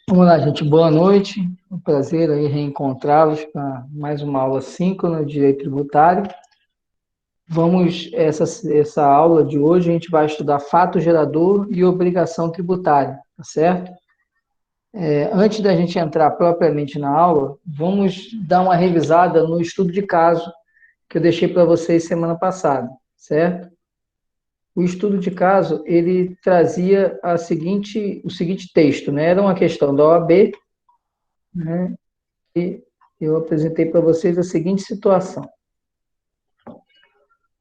Vamos lá, gente. Boa noite. É um prazer aí reencontrá-los para mais uma aula síncrona de direito tributário. Essa aula de hoje, a gente vai estudar fato gerador e obrigação tributária, tá certo? Antes da gente entrar propriamente na aula, vamos dar uma revisada no estudo de caso que eu deixei para vocês semana passada, certo? O estudo de caso, ele trazia o seguinte texto, né? Era uma questão da OAB, né? E eu apresentei para vocês a seguinte situação.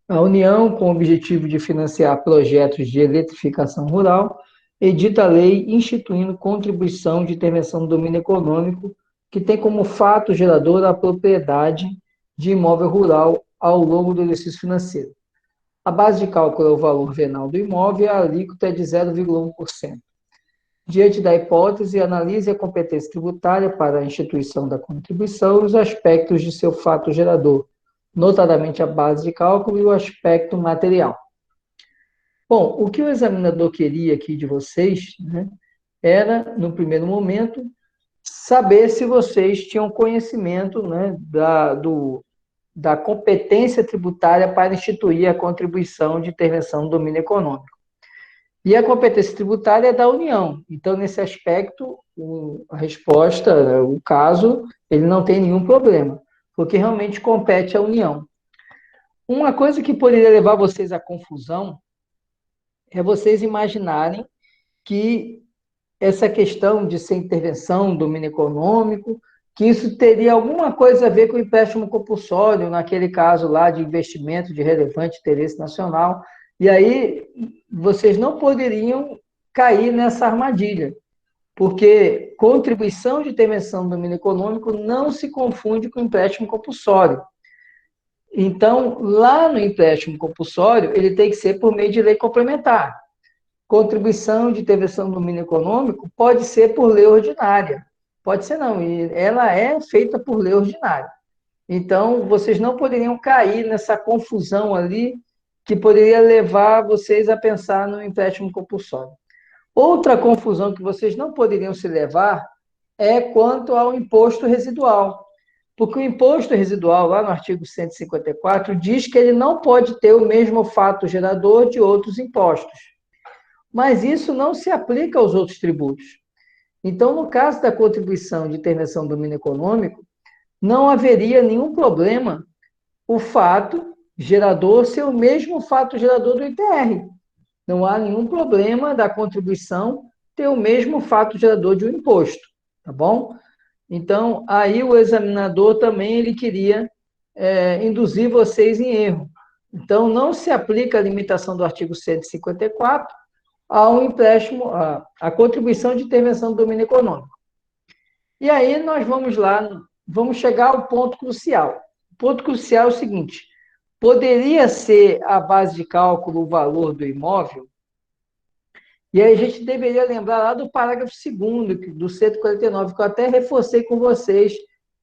A União, com o objetivo de financiar projetos de eletrificação rural, edita a lei instituindo contribuição de intervenção no domínio econômico, que tem como fato gerador a propriedade de imóvel rural ao longo do exercício financeiro. A base de cálculo é o valor venal do imóvel e a alíquota é de 0,1%. Diante da hipótese, analise a competência tributária para a instituição da contribuição e os aspectos de seu fato gerador, notadamente a base de cálculo e o aspecto material. Bom, o que o examinador queria aqui de vocês, né, era, no primeiro momento, saber se vocês tinham conhecimento, né, da competência tributária para instituir a contribuição de intervenção no domínio econômico. E a competência tributária é da União. Então, nesse aspecto, a resposta, o caso, ele não tem nenhum problema, porque realmente compete à União. Uma coisa que poderia levar vocês à confusão é vocês imaginarem que essa questão de ser intervenção no domínio econômico, que isso teria alguma coisa a ver com o empréstimo compulsório, naquele caso lá de investimento de relevante interesse nacional, e aí vocês não poderiam cair nessa armadilha, porque contribuição de intervenção no domínio econômico não se confunde com empréstimo compulsório. Então, lá no empréstimo compulsório, ele tem que ser por meio de lei complementar. Contribuição de intervenção no domínio econômico pode ser por lei ordinária. Pode ser não, e ela é feita por lei ordinária. Então, vocês não poderiam cair nessa confusão ali que poderia levar vocês a pensar no empréstimo compulsório. Outra confusão que vocês não poderiam se levar é quanto ao imposto residual. Porque o imposto residual, lá no artigo 154, diz que ele não pode ter o mesmo fato gerador de outros impostos. Mas isso não se aplica aos outros tributos. Então, no caso da contribuição de intervenção no domínio econômico, não haveria nenhum problema o fato gerador ser o mesmo fato gerador do ITR. Não há nenhum problema da contribuição ter o mesmo fato gerador de um imposto, tá bom? Então, aí o examinador também ele queria induzir vocês em erro. Então, não se aplica a limitação do artigo 154 ao empréstimo, à contribuição de intervenção do domínio econômico. E aí nós vamos lá, vamos chegar ao ponto crucial. O ponto crucial é o seguinte: poderia ser a base de cálculo o valor do imóvel? E aí a gente deveria lembrar lá do parágrafo 2º, do 149, que eu até reforcei com vocês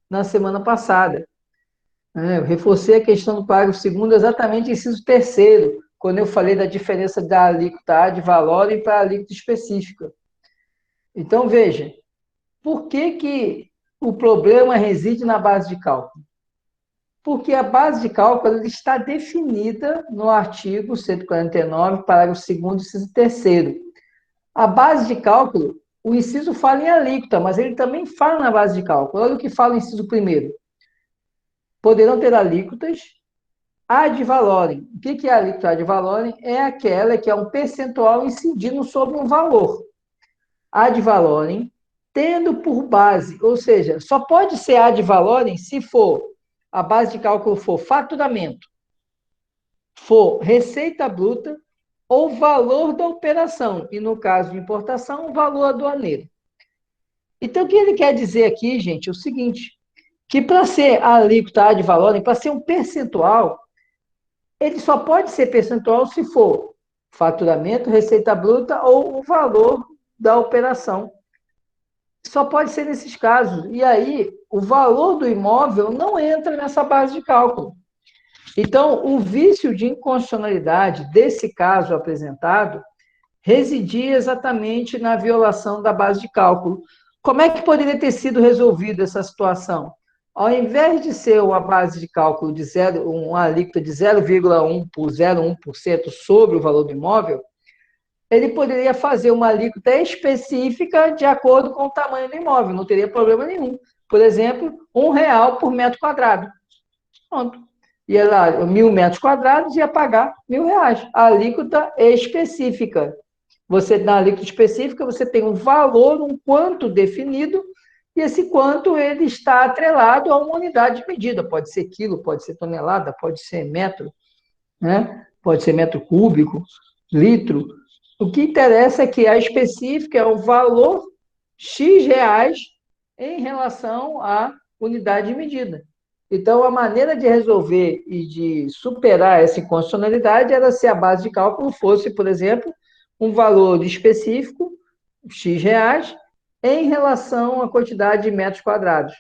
na semana passada. Eu reforcei a questão do parágrafo 2º, exatamente inciso 3º, quando eu falei da diferença da alíquota ad valorem para a alíquota específica. Então, veja, por que o problema reside na base de cálculo? Porque a base de cálculo está definida no artigo 149, parágrafo 2º, inciso 3º. A base de cálculo, o inciso fala em alíquota, mas ele também fala na base de cálculo. Olha o que fala o inciso 1º. Poderão ter alíquotas ad valorem. O que é a alíquota ad valorem? É aquela que é um percentual incidindo sobre um valor. Ad valorem, tendo por base, ou seja, só pode ser ad valorem se for, a base de cálculo for faturamento, for receita bruta ou valor da operação, e no caso de importação, o valor aduaneiro. Então, o que ele quer dizer aqui, gente, é o seguinte, que para ser a alíquota ad valorem, para ser um percentual, ele só pode ser percentual se for faturamento, receita bruta ou o valor da operação. Só pode ser nesses casos. E aí, o valor do imóvel não entra nessa base de cálculo. Então, o vício de inconstitucionalidade desse caso apresentado residia exatamente na violação da base de cálculo, Como é que poderia ter sido resolvida essa situação? Ao invés de ser uma base de cálculo de uma alíquota de 0,1 por 0,1% sobre o valor do imóvel, ele poderia fazer uma alíquota específica de acordo com o tamanho do imóvel, não teria problema nenhum. Por exemplo, R$ 1 por metro quadrado. Pronto. Ia lá, 1.000 metros quadrados, ia pagar R$ 1.000. A alíquota específica. Você, na alíquota específica, você tem um valor, um quanto definido, e esse quanto ele está atrelado a uma unidade de medida. Pode ser quilo, pode ser tonelada, pode ser metro, né? Pode ser metro cúbico, litro. O que interessa é que a específica é o valor X reais em relação à unidade de medida. Então, a maneira de resolver e de superar essa inconstitucionalidade era se a base de cálculo fosse, por exemplo, um valor específico, X reais, em relação à quantidade de metros quadrados.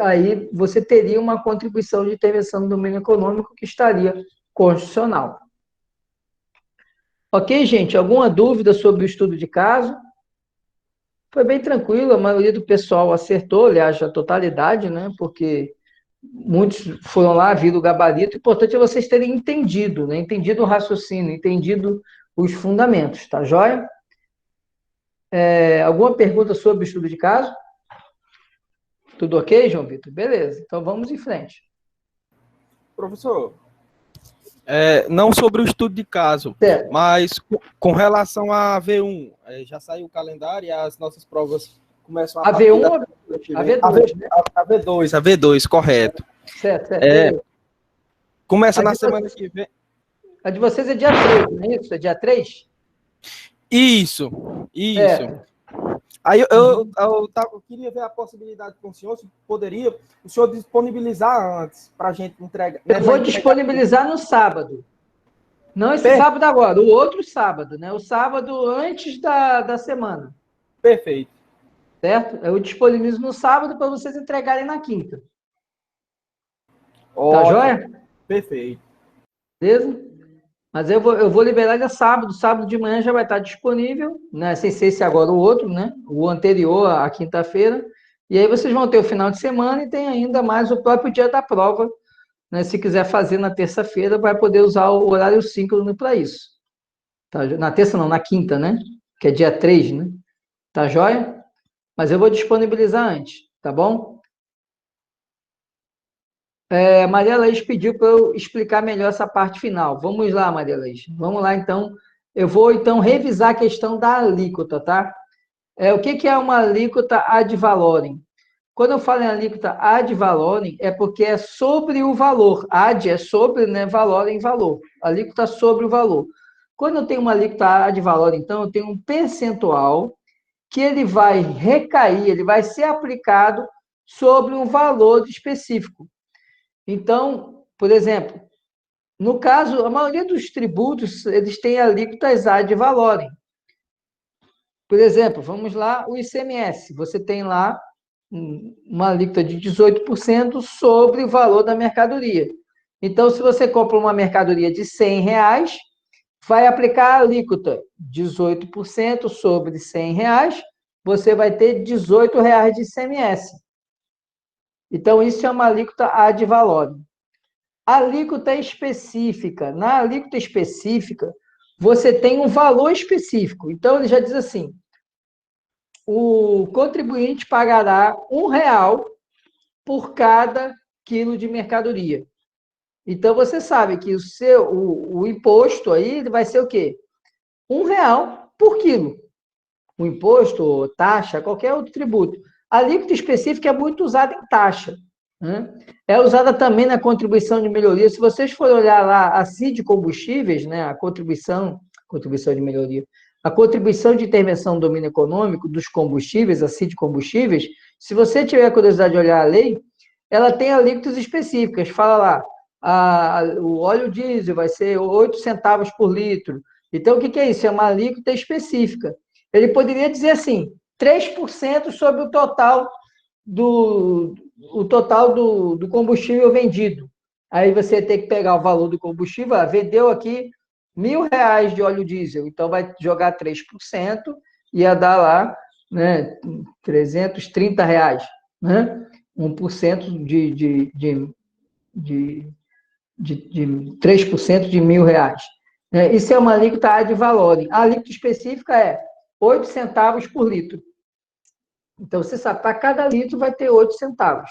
Aí você teria uma contribuição de intervenção no domínio econômico que estaria constitucional. Ok, gente? Alguma dúvida sobre o estudo de caso? Foi bem tranquilo, a maioria do pessoal acertou, aliás, a totalidade, né? Porque muitos foram lá, viram o gabarito. O importante é vocês terem entendido, né? Entendido o raciocínio, entendido os fundamentos, tá joia? Alguma pergunta sobre o estudo de caso? Tudo ok, João Vitor? Beleza, então vamos em frente. Professor, não sobre o estudo de caso, Certo. mas com relação à V1, já saiu o calendário e as nossas provas começam a V1 ou a V2? A V2, correto. Certo, certo. Começa na semana que vem. A de vocês é dia 3, não é isso? É dia 3? Isso. Aí eu queria ver a possibilidade com o senhor, se poderia o senhor disponibilizar antes para a gente entregar. Eu vou disponibilizar no sábado. Não esse sábado agora, o outro sábado, né? O sábado antes da semana. Perfeito. Certo? Eu disponibilizo no sábado para vocês entregarem na quinta. Tá joia? Perfeito. Beleza? Mas eu vou liberar ele sábado. Sábado de manhã já vai estar disponível, né? Sem ser esse agora o outro, né? O anterior, à quinta-feira. E aí vocês vão ter o final de semana e tem ainda mais o próprio dia da prova, né? Se quiser fazer na terça-feira, vai poder usar o horário síncrono para isso. Tá? Na terça não, na quinta, né? Que é dia 3, né? Tá joia? Mas eu vou disponibilizar antes, tá bom? Maria Laís pediu para eu explicar melhor essa parte final. Vamos lá, Maria Laís. Vamos lá, então. Eu vou, então, revisar a questão da alíquota, tá? O que é uma alíquota ad valorem? Quando eu falo em alíquota ad valorem, é porque é sobre o valor. Ad é sobre, né? Valorem, valor. Alíquota sobre o valor. Quando eu tenho uma alíquota ad valorem, então, eu tenho um percentual que ele vai recair, ele vai ser aplicado sobre um valor específico. Então, por exemplo, no caso, a maioria dos tributos, eles têm alíquotas ad valorem. Por exemplo, vamos lá, o ICMS. Você tem lá uma alíquota de 18% sobre o valor da mercadoria. Então, se você compra uma mercadoria de R$ 100, vai aplicar a alíquota 18% sobre R$ 100, você vai ter R$ 18 de ICMS. Então, isso é uma alíquota ad valorem. Alíquota específica. Na alíquota específica, você tem um valor específico. Então, ele já diz assim, o contribuinte pagará R$ 1 por cada quilo de mercadoria. Então, você sabe que o imposto aí ele vai ser o quê? R$ 1 por quilo. O imposto, taxa, qualquer outro tributo. A alíquota específica é muito usada em taxa, né? É usada também na contribuição de melhoria. Se vocês forem olhar lá a CID Combustíveis, né, a contribuição de melhoria, a contribuição de intervenção no domínio econômico dos combustíveis, a CID Combustíveis, se você tiver a curiosidade de olhar a lei, ela tem alíquotas específicas. Fala lá, o óleo diesel vai ser 8 centavos por litro. Então, o que é isso? É uma alíquota específica. Ele poderia dizer assim, 3% sobre o total do combustível vendido. Aí você tem que pegar o valor do combustível, vendeu aqui R$ 1.000 de óleo diesel, então vai jogar 3%, ia dar lá né? R$ 330, né? 1% de 3% de R$ 1.000. Isso é uma alíquota ad valorem. A alíquota específica é 8 centavos por litro. Então, você sabe, para cada litro vai ter 8 centavos.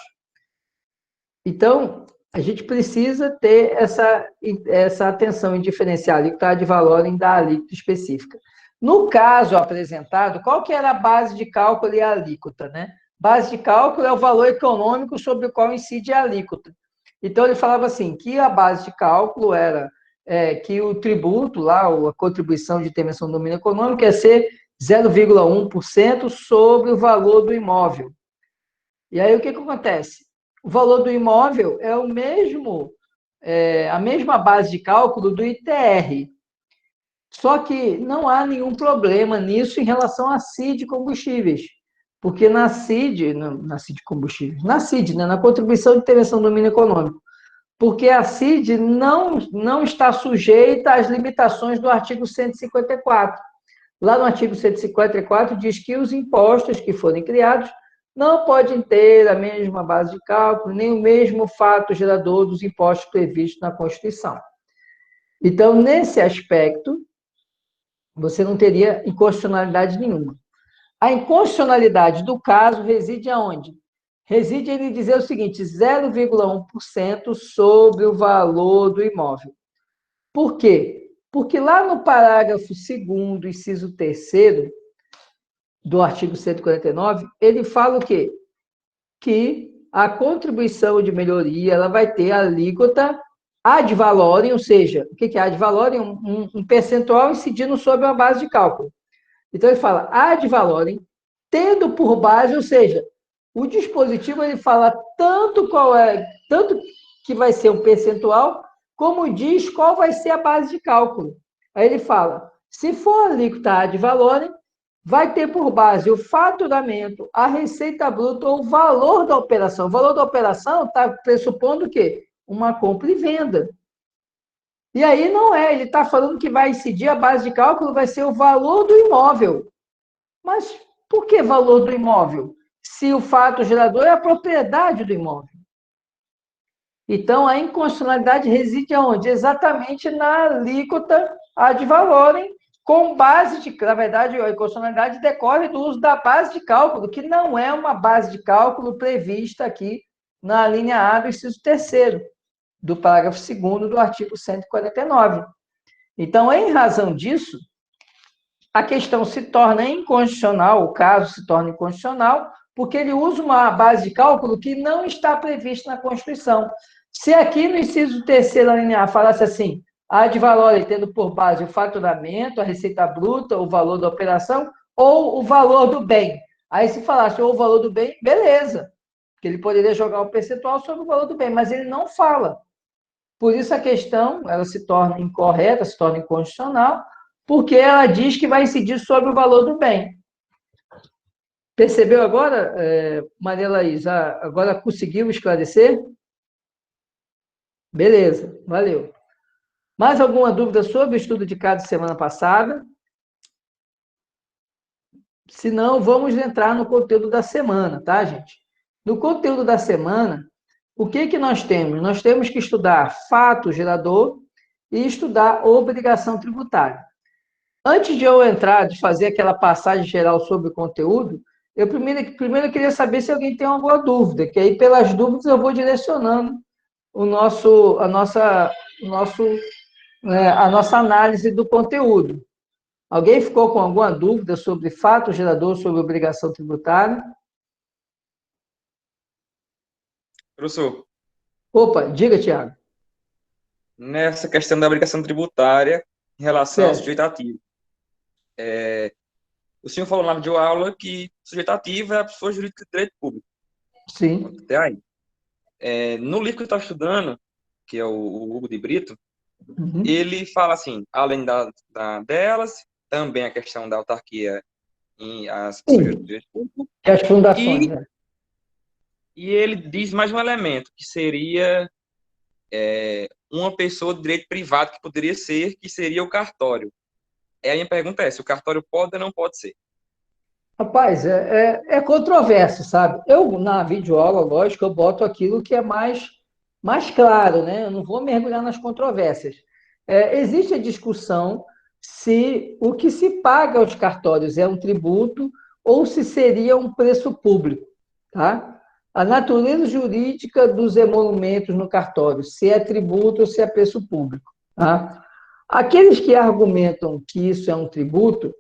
Então, a gente precisa ter essa atenção em diferenciar a alíquota ad valorem da alíquota específica. No caso apresentado, qual que era a base de cálculo e a alíquota, né? Base de cálculo é o valor econômico sobre o qual incide a alíquota. Então, ele falava assim, que a base de cálculo era que o tributo, lá, a contribuição de intervenção do domínio econômico, ia ser 0,1% sobre o valor do imóvel. E aí, o que acontece? O valor do imóvel é a mesma base de cálculo do ITR. Só que não há nenhum problema nisso em relação à CID Combustíveis. Porque na CID Combustíveis, na CID, né, na Contribuição de Intervenção do Domínio Econômico, porque a CID não está sujeita às limitações do artigo 154. Lá no artigo 154 diz que os impostos que forem criados não podem ter a mesma base de cálculo, nem o mesmo fato gerador dos impostos previstos na Constituição. Então, nesse aspecto, você não teria inconstitucionalidade nenhuma. A inconstitucionalidade do caso reside aonde? Reside em dizer o seguinte, 0,1% sobre o valor do imóvel. Por quê? Porque lá no parágrafo 2º, inciso 3º, do artigo 149, ele fala o quê? Que a contribuição de melhoria ela vai ter alíquota ad valorem, ou seja, o que é ad valorem? Um percentual incidindo sobre uma base de cálculo. Então, ele fala ad valorem, tendo por base, ou seja, o dispositivo ele fala tanto que vai ser um percentual, como diz qual vai ser a base de cálculo. Aí ele fala, se for alíquota ad valorem, vai ter por base o faturamento, a receita bruta ou o valor da operação. O valor da operação está pressupondo o quê? Uma compra e venda. E aí não é, ele está falando que vai incidir, a base de cálculo vai ser o valor do imóvel. Mas por que valor do imóvel? Se o fato gerador é a propriedade do imóvel. Então, a inconstitucionalidade reside aonde? Exatamente na alíquota ad valorem, com base de... Na verdade, a inconstitucionalidade decorre do uso da base de cálculo, que não é uma base de cálculo prevista aqui na linha A do inciso 3º, do parágrafo 2º do artigo 149. Então, em razão disso, a questão se torna inconstitucional, o caso se torna inconstitucional, porque ele usa uma base de cálculo que não está prevista na Constituição. Se aqui no inciso 3º da linha A falasse assim, ad valorem tendo por base o faturamento, a receita bruta, o valor da operação, ou o valor do bem. Aí se falasse ou o valor do bem, beleza, porque ele poderia jogar o percentual sobre o valor do bem, mas ele não fala. Por isso a questão ela se torna incorreta, se torna inconstitucional, porque ela diz que vai incidir sobre o valor do bem. Percebeu agora, Maria Laís? Agora conseguiu esclarecer? Beleza, valeu. Mais alguma dúvida sobre o estudo de caso de semana passada? Se não, vamos entrar no conteúdo da semana, tá, gente? No conteúdo da semana, o que nós temos? Nós temos que estudar fato gerador e estudar obrigação tributária. Antes de eu entrar, de fazer aquela passagem geral sobre o conteúdo, eu primeiro queria saber se alguém tem alguma dúvida, que aí pelas dúvidas eu vou direcionando a nossa análise do conteúdo. Alguém ficou com alguma dúvida sobre fato gerador, sobre obrigação tributária? Professor, Opa, diga, Tiago. nessa questão da obrigação tributária em relação ao Certo. sujeito ativo, o senhor falou na videoaula que sujeito ativo é a pessoa jurídica de direito público. Sim. Até aí. No livro que eu estava estudando, que é o Hugo de Brito, Uhum. ele fala assim, além delas, também a questão da autarquia em as pessoas jurídicas de direito público, E as fundações, né? e ele diz mais um elemento, que seria uma pessoa de direito privado que poderia ser, que seria o cartório. A minha pergunta é, se o cartório pode ou não pode ser? Rapaz, é controverso, sabe? Eu, na videoaula, lógico, eu boto aquilo que é mais claro, né? Eu não vou mergulhar nas controvérsias. Existe a discussão se o que se paga aos cartórios é um tributo ou se seria um preço público, tá? A natureza jurídica dos emolumentos no cartório, se é tributo ou se é preço público, tá? Aqueles que argumentam que isso é um tributo,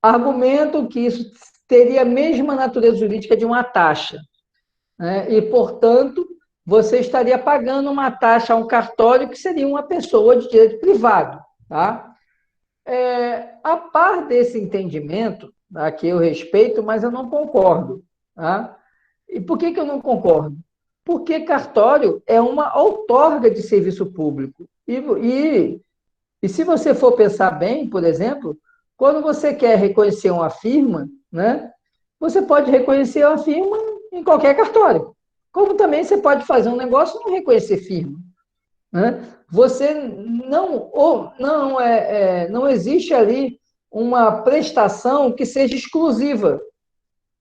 argumentam que isso teria a mesma natureza jurídica de uma taxa, né? E, portanto, você estaria pagando uma taxa a um cartório que seria uma pessoa de direito privado. Tá? A par desse entendimento, tá, que eu respeito, mas eu não concordo. Tá? E por que eu não concordo? Porque cartório é uma outorga de serviço público. E se você for pensar bem, por exemplo, quando você quer reconhecer uma firma, né, você pode reconhecer uma firma em qualquer cartório. Como também você pode fazer um negócio e não reconhecer firma. Né? Você não existe ali uma prestação que seja exclusiva.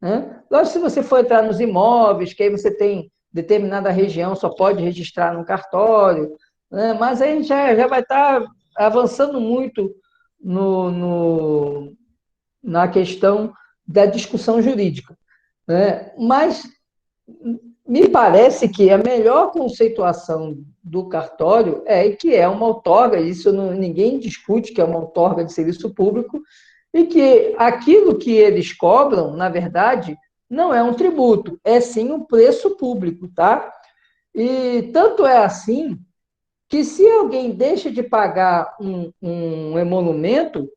Né? Lógico, se você for entrar nos imóveis, que aí você tem determinada região, só pode registrar no cartório, né? Mas aí já vai estar avançando muito no, no, na questão da discussão jurídica. Né? Mas me parece que a melhor conceituação do cartório é que é uma outorga, isso ninguém discute que é uma outorga de serviço público, e que aquilo que eles cobram, na verdade, não é um tributo, é sim um preço público, tá? E tanto é assim que se alguém deixa de pagar um emolumento,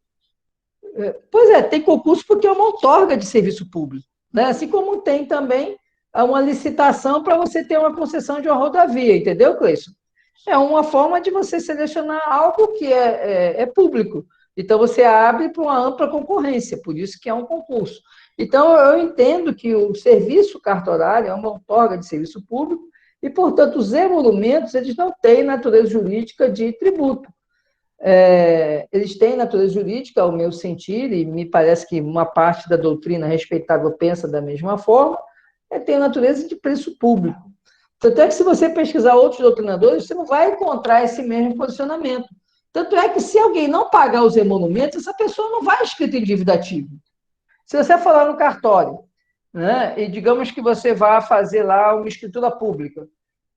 pois tem concurso porque é uma outorga de serviço público, né? Assim como tem também uma licitação para você ter uma concessão de uma rodovia, entendeu, Cleison? É uma forma de você selecionar algo que é público. Então, você abre para uma ampla concorrência, por isso que é um concurso. Então, eu entendo que o serviço cartorário é uma outorga de serviço público e, portanto, os emolumentos, eles não têm natureza jurídica de tributo. Eles têm natureza jurídica, ao meu sentir, e me parece que uma parte da doutrina respeitável pensa da mesma forma, tem natureza de preço público. Tanto é que, se você pesquisar outros doutrinadores, você não vai encontrar esse mesmo posicionamento. Tanto é que, se alguém não pagar os emolumentos, essa pessoa não vai escrita em dívida ativa. Se você falar no cartório, né, e digamos que você vá fazer lá uma escritura pública,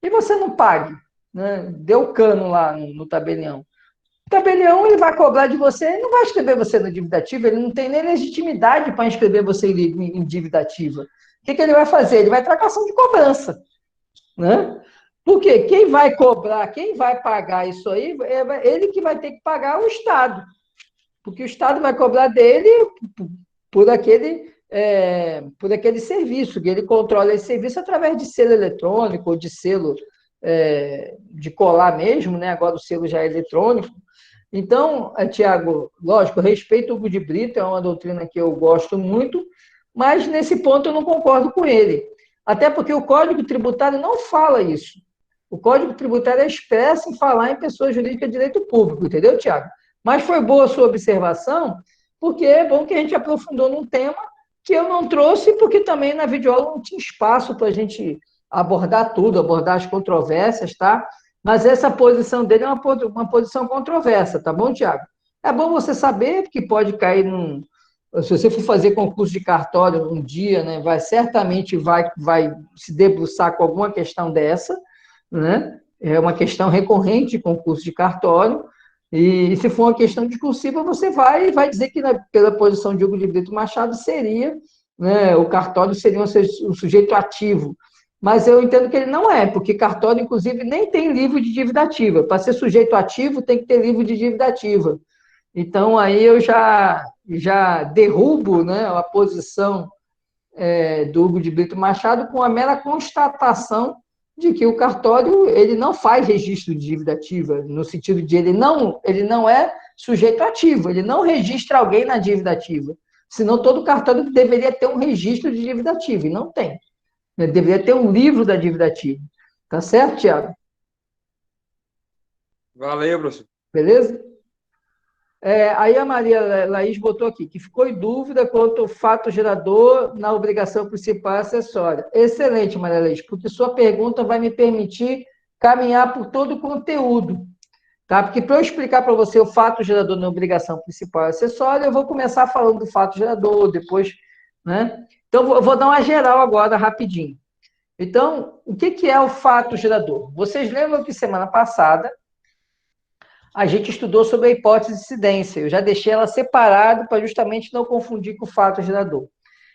e você não pague, né, deu cano lá no tabelião, o tabelião ele vai cobrar de você, ele não vai escrever você na dívida ativa, ele não tem nem legitimidade para inscrever você em dívida ativa. O que ele vai fazer? Ele vai tratar ação de cobrança. Né? Porque quem vai cobrar, quem vai pagar isso aí, é ele que vai ter que pagar o Estado. Porque o Estado vai cobrar dele por aquele serviço, que ele controla esse serviço através de selo eletrônico ou de selo de colar mesmo, né? Agora o selo já é eletrônico. Então, Tiago, lógico, eu respeito o Hugo de Brito, é uma doutrina que eu gosto muito, mas nesse ponto eu não concordo com ele. Até porque o Código Tributário não fala isso. O Código Tributário é expresso em falar em pessoa jurídica de direito público, entendeu, Tiago? Mas foi boa a sua observação, porque é bom que a gente aprofundou num tema que eu não trouxe, porque também na videoaula não tinha espaço para a gente abordar tudo, abordar as controvérsias, tá? Mas essa posição dele é uma posição controversa, tá bom, Tiago? É bom você saber que pode cair num. Se você for fazer concurso de cartório um dia, né, certamente vai se debruçar com alguma questão dessa, né? É uma questão recorrente de concurso de cartório, e se for uma questão discursiva, você vai dizer que, pela posição de Hugo de Brito Machado, seria, né, o cartório seria um sujeito ativo. Mas eu entendo que ele não é, porque cartório, inclusive, nem tem livro de dívida ativa. Para ser sujeito ativo, tem que ter livro de dívida ativa. Então, aí eu já derrubo, né, a posição do Hugo de Brito Machado com a mera constatação de que o cartório ele não faz registro de dívida ativa, no sentido de ele não é sujeito ativo, ele não registra alguém na dívida ativa. Senão todo cartório deveria ter um registro de dívida ativa, e não tem. Deveria ter um livro da dívida ativa. Tá certo, Tiago? Valeu, professor. Beleza? Aí a Maria Laís botou aqui, que ficou em dúvida quanto ao fato gerador na obrigação principal e acessória. Excelente, Maria Laís, porque sua pergunta vai me permitir caminhar por todo o conteúdo. Tá? Porque para eu explicar para você o fato gerador na obrigação principal e acessória, eu vou começar falando do fato gerador, depois, né? Então, eu vou dar uma geral agora, rapidinho. Então, o que é o fato gerador? Vocês lembram que semana passada a gente estudou sobre a hipótese de incidência. Eu já deixei ela separada para justamente não confundir com o fato gerador.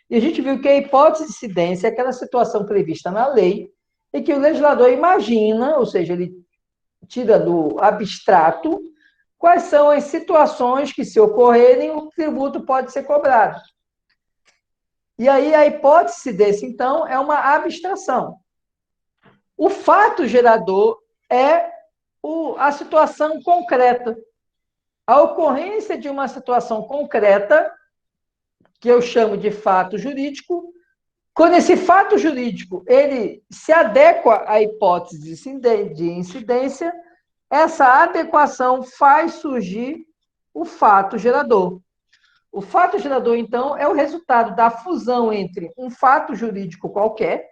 E a gente viu que a hipótese de incidência é aquela situação prevista na lei e que o legislador imagina, ou seja, ele tira do abstrato quais são as situações que, se ocorrerem, o tributo pode ser cobrado. E aí a hipótese desse, então, é uma abstração. O fato gerador é a situação concreta. A ocorrência de uma situação concreta, que eu chamo de fato jurídico, quando esse fato jurídico ele se adequa à hipótese de incidência, essa adequação faz surgir o fato gerador. O fato gerador, então, é o resultado da fusão entre um fato jurídico qualquer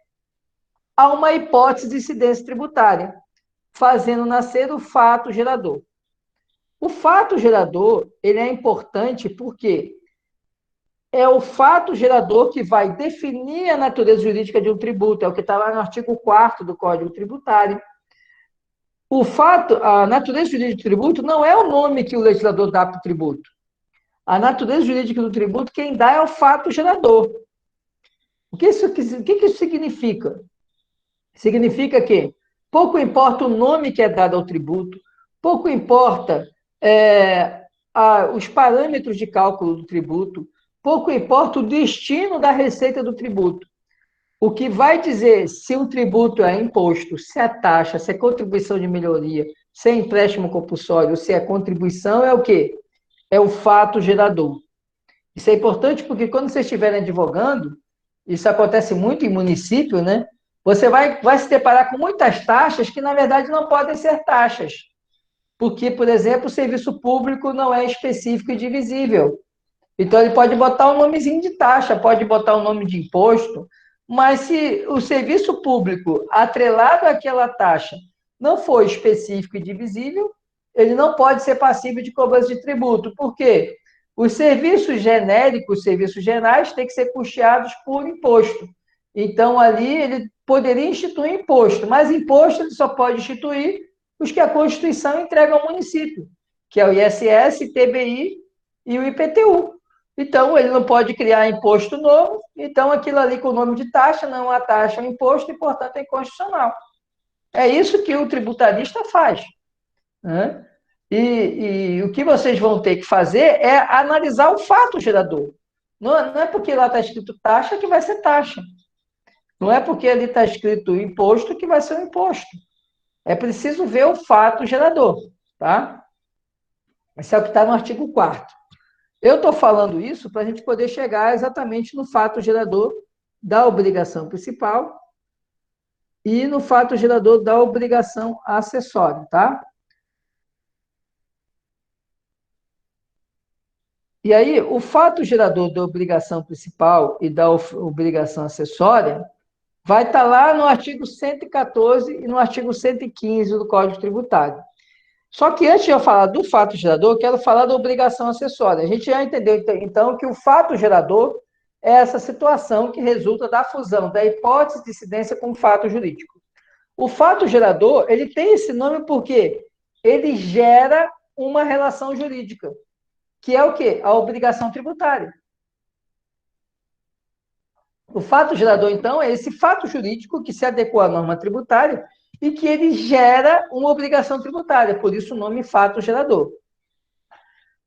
a uma hipótese de incidência tributária, fazendo nascer o fato gerador. O fato gerador, ele é importante porque é o fato gerador que vai definir a natureza jurídica de um tributo, é o que está lá no artigo 4º do Código Tributário. A natureza jurídica do tributo não é o nome que o legislador dá para o tributo. A natureza jurídica do tributo, quem dá é o fato gerador. O que isso significa? Significa que pouco importa o nome que é dado ao tributo, pouco importa os parâmetros de cálculo do tributo, pouco importa o destino da receita do tributo. O que vai dizer se um tributo é imposto, se é taxa, se é contribuição de melhoria, se é empréstimo compulsório, se é contribuição, é o quê? É o fato gerador. Isso é importante porque quando vocês estiverem advogando, isso acontece muito em município, né? Você vai se deparar com muitas taxas que, na verdade, não podem ser taxas. Porque, por exemplo, o serviço público não é específico e divisível. Então, ele pode botar um nomezinho de taxa, pode botar um nome de imposto, mas se o serviço público atrelado àquela taxa não for específico e divisível, ele não pode ser passível de cobrança de tributo. Por quê? Os serviços genéricos, os serviços gerais, têm que ser custeados por imposto. Então, ali, ele poderia instituir imposto, mas imposto ele só pode instituir os que a Constituição entrega ao município, que é o ISS, TBI e o IPTU. Então, ele não pode criar imposto novo, então aquilo ali com o nome de taxa não é uma taxa, é um imposto, e, portanto, é inconstitucional. É isso que o tributarista faz. Né? E o que vocês vão ter que fazer é analisar o fato gerador. Não é porque lá está escrito taxa que vai ser taxa. Não é porque ali está escrito imposto que vai ser um imposto. É preciso ver o fato gerador. Tá? Esse é o que está no artigo 4º. Eu estou falando isso para a gente poder chegar exatamente no fato gerador da obrigação principal e no fato gerador da obrigação acessória, tá? E aí, o fato gerador da obrigação principal e da obrigação acessória vai estar lá no artigo 114 e no artigo 115 do Código Tributário. Só que antes de eu falar do fato gerador, eu quero falar da obrigação acessória. A gente já entendeu, então, que o fato gerador é essa situação que resulta da fusão da hipótese de incidência com o fato jurídico. O fato gerador, ele tem esse nome porque ele gera uma relação jurídica, que é o quê? A obrigação tributária. O fato gerador, então, é esse fato jurídico que se adequa à norma tributária e que ele gera uma obrigação tributária, por isso o nome fato gerador.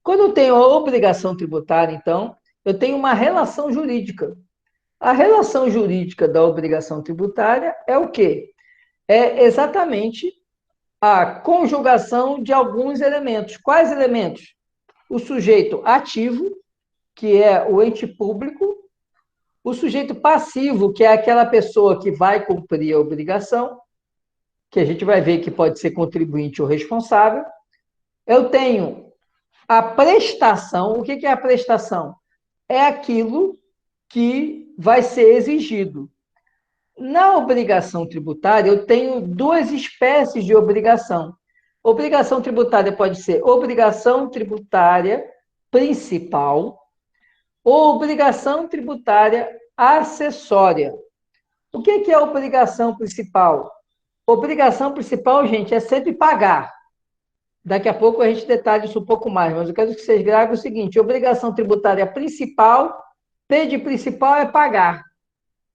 Quando eu tenho a obrigação tributária, então, eu tenho uma relação jurídica. A relação jurídica da obrigação tributária é o quê? É exatamente a conjugação de alguns elementos. Quais elementos? O sujeito ativo, que é o ente público, o sujeito passivo, que é aquela pessoa que vai cumprir a obrigação, que a gente vai ver que pode ser contribuinte ou responsável. Eu tenho A prestação, o que é a prestação? É aquilo que vai ser exigido. Na obrigação tributária, eu tenho duas espécies de obrigação. Obrigação tributária pode ser obrigação tributária principal ou obrigação tributária acessória. O que é obrigação principal? Obrigação principal, gente, é sempre pagar. Daqui a pouco a gente detalha isso um pouco mais, mas eu quero que vocês gravem o seguinte: obrigação tributária principal, P de principal é pagar.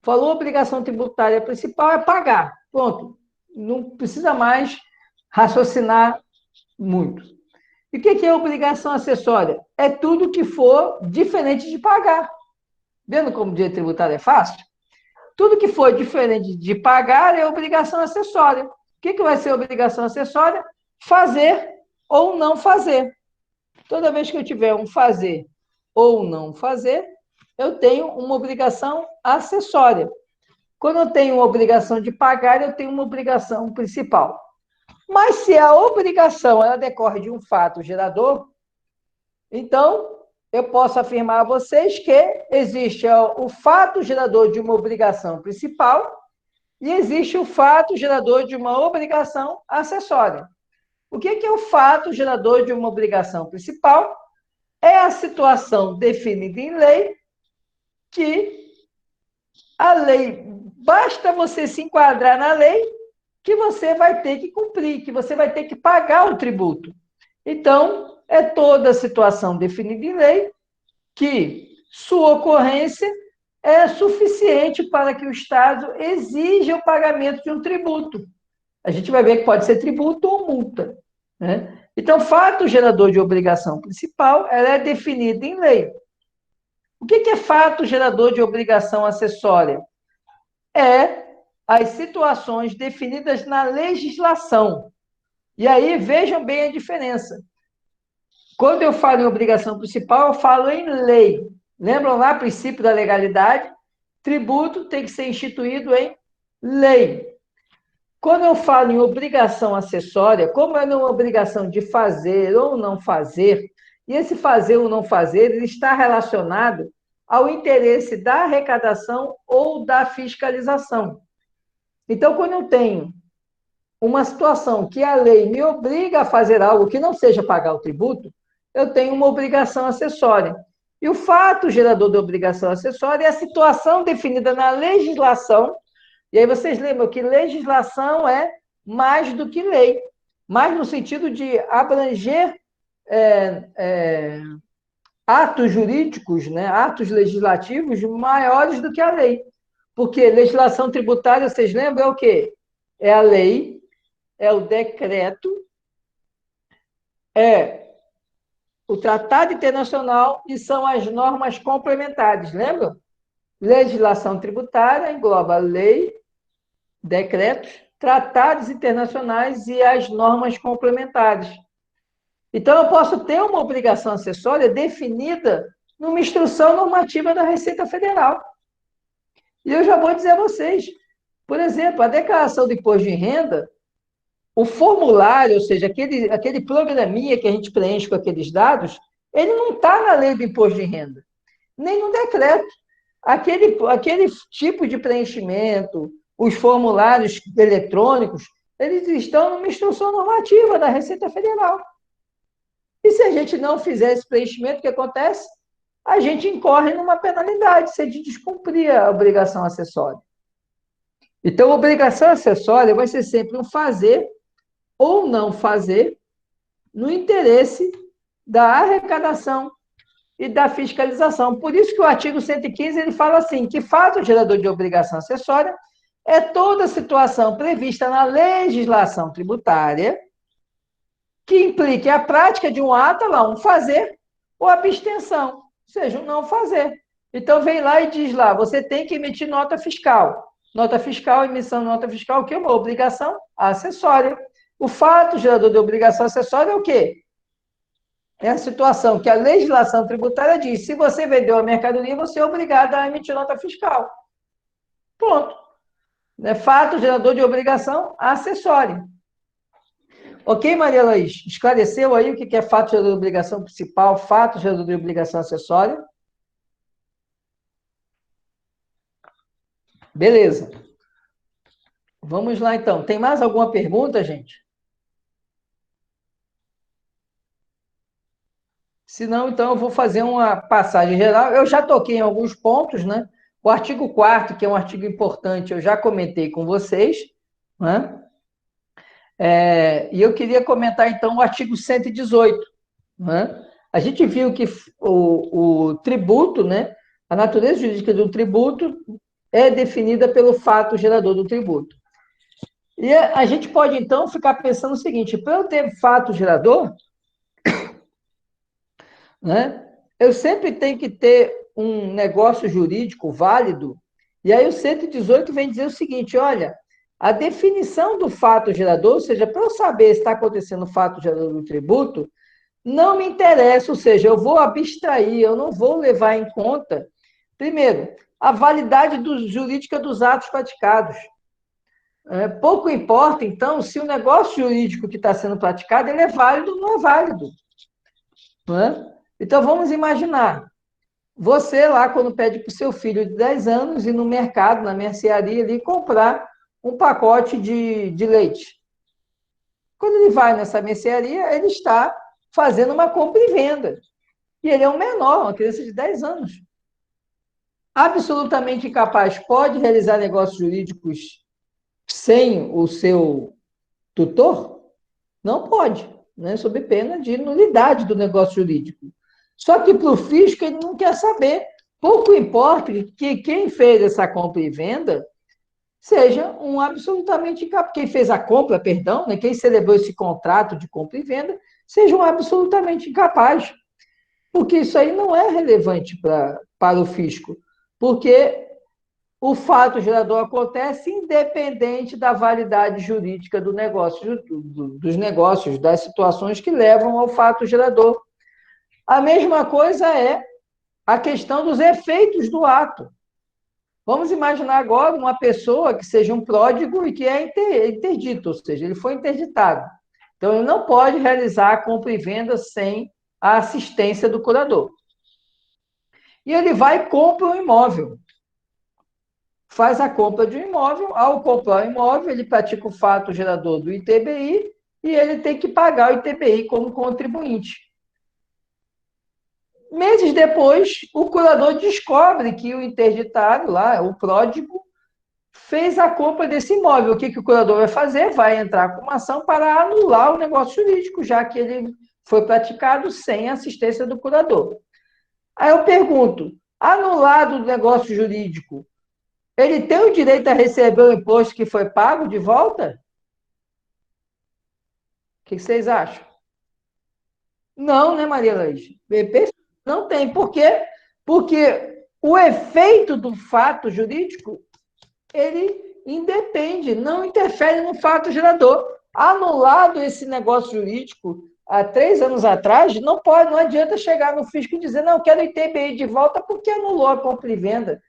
Falou obrigação tributária principal é pagar. Pronto. Não precisa mais raciocinar muito. E o que é obrigação acessória? É tudo que for diferente de pagar. Vendo como o direito tributário é fácil? Tudo que for diferente de pagar é obrigação acessória. O que vai ser obrigação acessória? Fazer ou não fazer. Toda vez que eu tiver um fazer ou não fazer, eu tenho uma obrigação acessória. Quando eu tenho uma obrigação de pagar, eu tenho uma obrigação principal. Mas se a obrigação ela decorre de um fato gerador, então eu posso afirmar a vocês que existe o fato gerador de uma obrigação principal e existe o fato gerador de uma obrigação acessória. O que é o fato gerador de uma obrigação principal? É a situação definida em lei que a lei, basta você se enquadrar na lei que você vai ter que cumprir, que você vai ter que pagar o tributo. Então, é toda a situação definida em lei que sua ocorrência é suficiente para que o Estado exija o pagamento de um tributo. A gente vai ver que pode ser tributo ou multa, né? Então, fato gerador de obrigação principal, ela é definida em lei. O que é fato gerador de obrigação acessória? É as situações definidas na legislação. E aí, vejam bem a diferença. Quando eu falo em obrigação principal, eu falo em lei. Lembram lá o princípio da legalidade? Tributo tem que ser instituído em lei. Quando eu falo em obrigação acessória, como é uma obrigação de fazer ou não fazer, e esse fazer ou não fazer ele está relacionado ao interesse da arrecadação ou da fiscalização. Então, quando eu tenho uma situação que a lei me obriga a fazer algo que não seja pagar o tributo, eu tenho uma obrigação acessória. E o fato gerador da obrigação acessória é a situação definida na legislação. E aí vocês lembram que legislação é mais do que lei, mais no sentido de abranger atos jurídicos, né, atos legislativos maiores do que a lei. Porque legislação tributária, vocês lembram, é o quê? É a lei, é o decreto, é o tratado internacional e são as normas complementares, lembram? Legislação tributária engloba lei, decretos, tratados internacionais e as normas complementares. Então, eu posso ter uma obrigação acessória definida numa instrução normativa da Receita Federal. E eu já vou dizer a vocês, por exemplo, a declaração do imposto de renda, o formulário, ou seja, aquele programinha que a gente preenche com aqueles dados, ele não está na lei do imposto de renda, nem no decreto. Aquele tipo de preenchimento, os formulários eletrônicos, eles estão numa instrução normativa da Receita Federal. E se a gente não fizer esse preenchimento, o que acontece? A gente incorre numa penalidade se a gente descumprir a obrigação acessória. Então, a obrigação acessória vai ser sempre um fazer ou não fazer no interesse da arrecadação e da fiscalização. Por isso que o artigo 115 ele fala assim, que fato gerador de obrigação acessória é toda situação prevista na legislação tributária que implique a prática de um ato, lá, um fazer ou abstenção, ou seja, um não fazer. Então, vem lá e diz lá, você tem que emitir nota fiscal. Nota fiscal, emissão de nota fiscal, o que é uma obrigação acessória. O fato gerador de obrigação acessória é o quê? É a situação que a legislação tributária diz, se você vendeu a mercadoria, você é obrigado a emitir nota fiscal. Pronto. É fato gerador de obrigação acessória. Ok, Maria Laís? Esclareceu aí o que é fato gerador de obrigação principal, fato gerador de obrigação acessória? Beleza. Vamos lá, então. Tem mais alguma pergunta, gente? Se não, então eu vou fazer uma passagem geral. Eu já toquei em alguns pontos, né? O artigo 4º, que é um artigo importante, eu já comentei com vocês, né? E eu queria comentar, então, o artigo 118, né? A gente viu que o tributo, né? A natureza jurídica do tributo é definida pelo fato gerador do tributo. E a gente pode, então, ficar pensando o seguinte, para eu ter fato gerador, né, eu sempre tenho que ter um negócio jurídico válido, e aí o 118 vem dizer o seguinte, olha, a definição do fato gerador, ou seja, para eu saber se está acontecendo o fato gerador do tributo, não me interessa, ou seja, eu vou abstrair, eu não vou levar em conta, primeiro, a validade jurídica dos atos praticados. Pouco importa, então, se o negócio jurídico que está sendo praticado ele é válido ou não é válido. Não é? Então, vamos imaginar, você lá, quando pede para o seu filho de 10 anos ir no mercado, na mercearia, ali, comprar um pacote de leite. Quando ele vai nessa mercearia, ele está fazendo uma compra e venda. E ele é um menor, uma criança de 10 anos. Absolutamente incapaz, pode realizar negócios jurídicos sem o seu tutor? Não pode, né? Sob pena de nulidade do negócio jurídico. Só que para o fisco ele não quer saber. Pouco importa que quem fez essa compra e venda seja um absolutamente incapaz. Quem fez a compra, perdão, né? Quem celebrou esse contrato de compra e venda, seja um absolutamente incapaz. Porque isso aí não é relevante para o fisco. Porque o fato gerador acontece independente da validade jurídica do negócio, dos negócios, das situações que levam ao fato gerador. A mesma coisa é a questão dos efeitos do ato. Vamos imaginar agora uma pessoa que seja um pródigo e que é interdito, ou seja, ele foi interditado. Então, ele não pode realizar a compra e venda sem a assistência do curador. E ele vai e compra um imóvel. Faz a compra de um imóvel, ao comprar o imóvel, ele pratica o fato gerador do ITBI e ele tem que pagar o ITBI como contribuinte. Meses depois, o curador descobre que o interditário lá, o pródigo, fez a compra desse imóvel. O que o curador vai fazer? Vai entrar com uma ação para anular o negócio jurídico, já que ele foi praticado sem assistência do curador. Aí eu pergunto, anulado o negócio jurídico, ele tem o direito a receber o imposto que foi pago de volta? O que vocês acham? Não, né, Maria Laís? Não tem. Por quê? Porque o efeito do fato jurídico, ele independe, não interfere no fato gerador. Anulado esse negócio jurídico há 3 anos atrás, não adianta chegar no fisco e dizer, não, eu quero ITBI de volta porque anulou a compra e venda.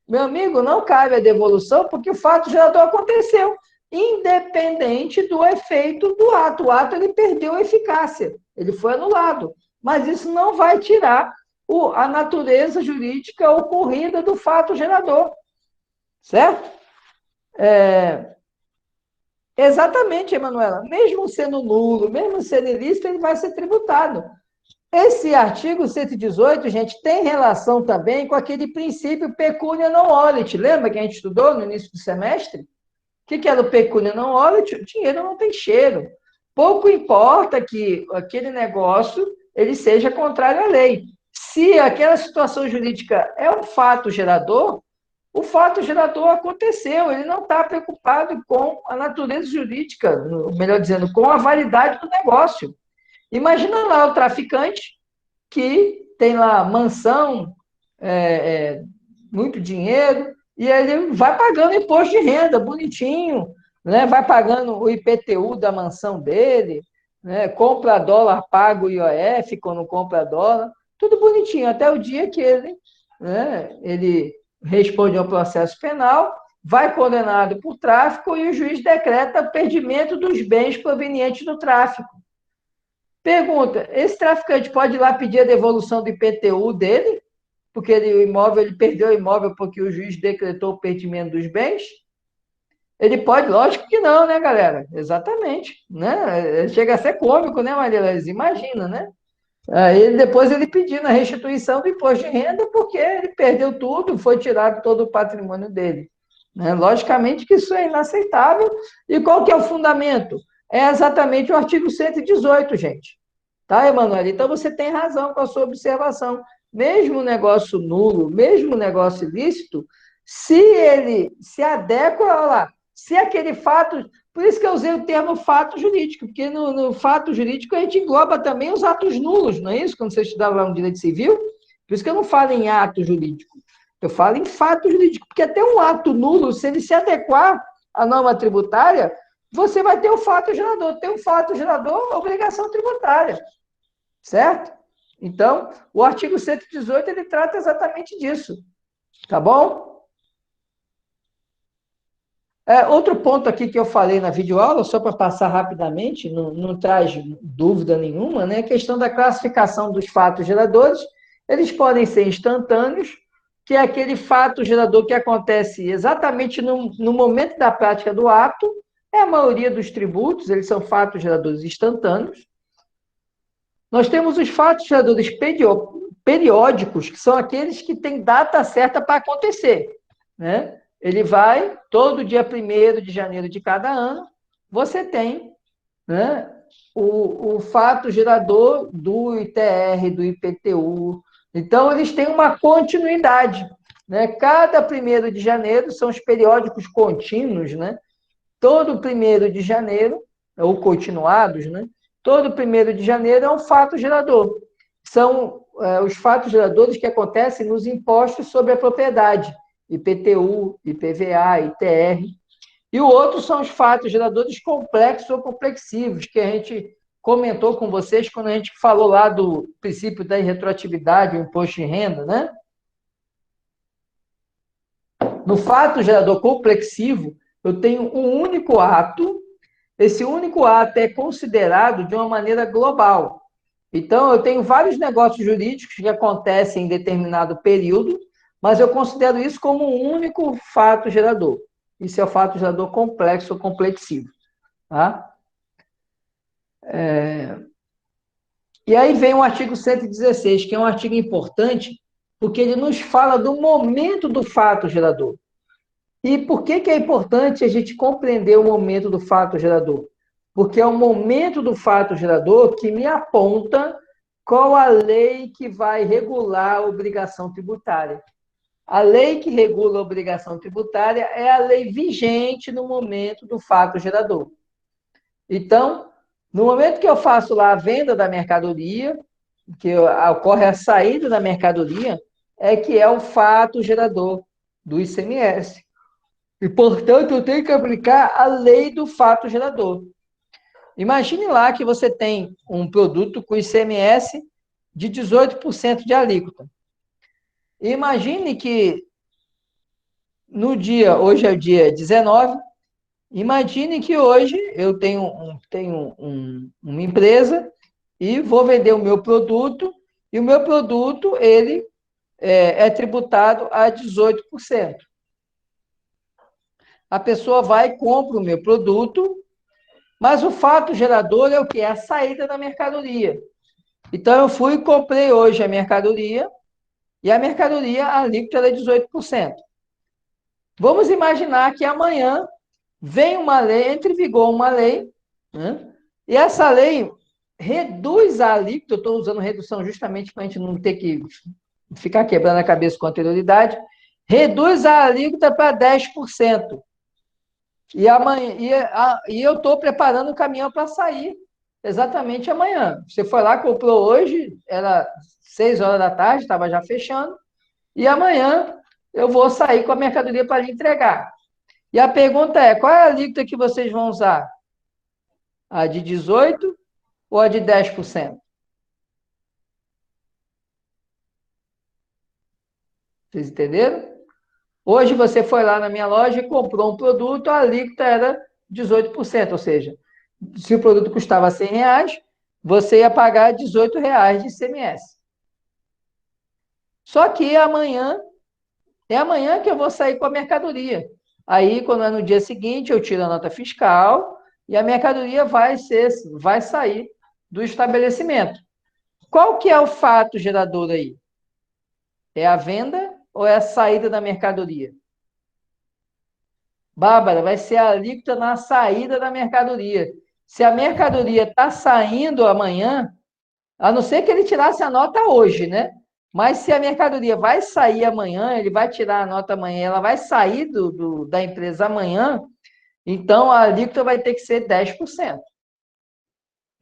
Meu amigo, não cabe a devolução porque o fato gerador aconteceu, independente do efeito do ato. O ato ele perdeu a eficácia, ele foi anulado. Mas isso não vai tirar a natureza jurídica ocorrida do fato gerador. Certo? Exatamente, Emanuela. Mesmo sendo nulo, mesmo sendo ilícito, ele vai ser tributado. Esse artigo 118, gente, tem relação também com aquele princípio pecúnia non olet. Lembra que a gente estudou no início do semestre? O que era o pecúnia non olet? O dinheiro não tem cheiro. Pouco importa que aquele negócio ele seja contrário à lei. Se aquela situação jurídica é um fato gerador, o fato gerador aconteceu, ele não está preocupado com a natureza jurídica, melhor dizendo, com a validade do negócio. Imagina lá o traficante que tem lá mansão, muito dinheiro, e ele vai pagando imposto de renda, bonitinho, né? Vai pagando o IPTU da mansão dele, né? Compra dólar, paga o IOF quando compra dólar, tudo bonitinho, até o dia que ele responde ao processo penal, vai condenado por tráfico e o juiz decreta perdimento dos bens provenientes do tráfico. Pergunta, esse traficante pode ir lá pedir a devolução do IPTU dele? Porque ele perdeu o imóvel porque o juiz decretou o perdimento dos bens? Ele pode, lógico que não, né, galera? Exatamente, né? Chega a ser cômico, né, Maria Luísa? Imagina, né? Aí depois ele pedindo a restituição do imposto de renda porque ele perdeu tudo, foi tirado todo o patrimônio dele. Né? Logicamente que isso é inaceitável. E qual que é o fundamento? É exatamente o artigo 118, gente. Tá, Emanuel? Então você tem razão com a sua observação. Mesmo negócio nulo, mesmo negócio ilícito, se ele se adequa, olha lá, se aquele fato. Por isso que eu usei o termo fato jurídico, porque no fato jurídico a gente engloba também os atos nulos, não é isso? Quando você estudava lá no direito civil. Por isso que eu não falo em ato jurídico, eu falo em fato jurídico, porque até um ato nulo, se ele se adequar à norma tributária, você vai ter o fato gerador. Tem um fato gerador, obrigação tributária. Certo? Então, o artigo 118, ele trata exatamente disso. Tá bom? Outro ponto aqui que eu falei na videoaula, só para passar rapidamente, não traz dúvida nenhuma, né? A questão da classificação dos fatos geradores. Eles podem ser instantâneos, que é aquele fato gerador que acontece exatamente no momento da prática do ato. É a maioria dos tributos, eles são fatos geradores instantâneos. Nós temos os fatos geradores periódicos, que são aqueles que têm data certa para acontecer. Né? Ele vai, todo dia 1º de janeiro de cada ano, você tem, né, o fato gerador do ITR, do IPTU. Então, eles têm uma continuidade. Né? Cada 1º de janeiro são os periódicos contínuos, né? Todo 1º de janeiro, ou continuados, né? Todo 1º de janeiro é um fato gerador. São os fatos geradores que acontecem nos impostos sobre a propriedade, IPTU, IPVA, ITR. E o outro são os fatos geradores complexos ou complexivos, que a gente comentou com vocês quando a gente falou lá do princípio da irretroatividade, o imposto de renda, né? No fato gerador complexivo, eu tenho um único ato. Esse único ato é considerado de uma maneira global. Então, eu tenho vários negócios jurídicos que acontecem em determinado período, mas eu considero isso como um único fato gerador. Isso é o fato gerador complexo ou complexivo. Tá? E aí vem o artigo 116, que é um artigo importante, porque ele nos fala do momento do fato gerador. E por que é importante a gente compreender o momento do fato gerador? Porque é o momento do fato gerador que me aponta qual a lei que vai regular a obrigação tributária. A lei que regula a obrigação tributária é a lei vigente no momento do fato gerador. Então, no momento que eu faço lá a venda da mercadoria, que ocorre a saída da mercadoria, é que é o fato gerador do ICMS. E, portanto, eu tenho que aplicar a lei do fato gerador. Imagine lá que você tem um produto com ICMS de 18% de alíquota. Imagine que hoje é o dia 19, imagine que hoje eu tenho uma empresa e vou vender o meu produto, e o meu produto ele é tributado a 18%. A pessoa vai e compra o meu produto, mas o fato gerador é o quê? É a saída da mercadoria. Então, eu fui e comprei hoje a mercadoria, e a mercadoria, a alíquota é 18%. Vamos imaginar que amanhã vem uma lei, entra em vigor uma lei, né? E essa lei reduz a alíquota, eu estou usando redução justamente para a gente não ter que ficar quebrando a cabeça com anterioridade, reduz a alíquota para 10%. E, amanhã, e eu estou preparando o caminhão para sair exatamente amanhã. Você foi lá, comprou hoje, era 6 horas da tarde, estava já fechando, e amanhã eu vou sair com a mercadoria para lhe entregar. E a pergunta é, qual é a alíquota que vocês vão usar? A de 18% ou a de 10%? Vocês entenderam? Hoje você foi lá na minha loja e comprou um produto, a alíquota era 18%, ou seja, se o produto custava R$ 100, você ia pagar R$ 18 de ICMS. Só que é amanhã que eu vou sair com a mercadoria. Aí, quando é no dia seguinte, eu tiro a nota fiscal e a mercadoria vai sair do estabelecimento. Qual que é o fato gerador aí? É a venda ou é a saída da mercadoria? Bárbara, vai ser a alíquota na saída da mercadoria. Se a mercadoria está saindo amanhã, a não ser que ele tirasse a nota hoje, né? Mas se a mercadoria vai sair amanhã, ele vai tirar a nota amanhã, ela vai sair da empresa amanhã, então a alíquota vai ter que ser 10%.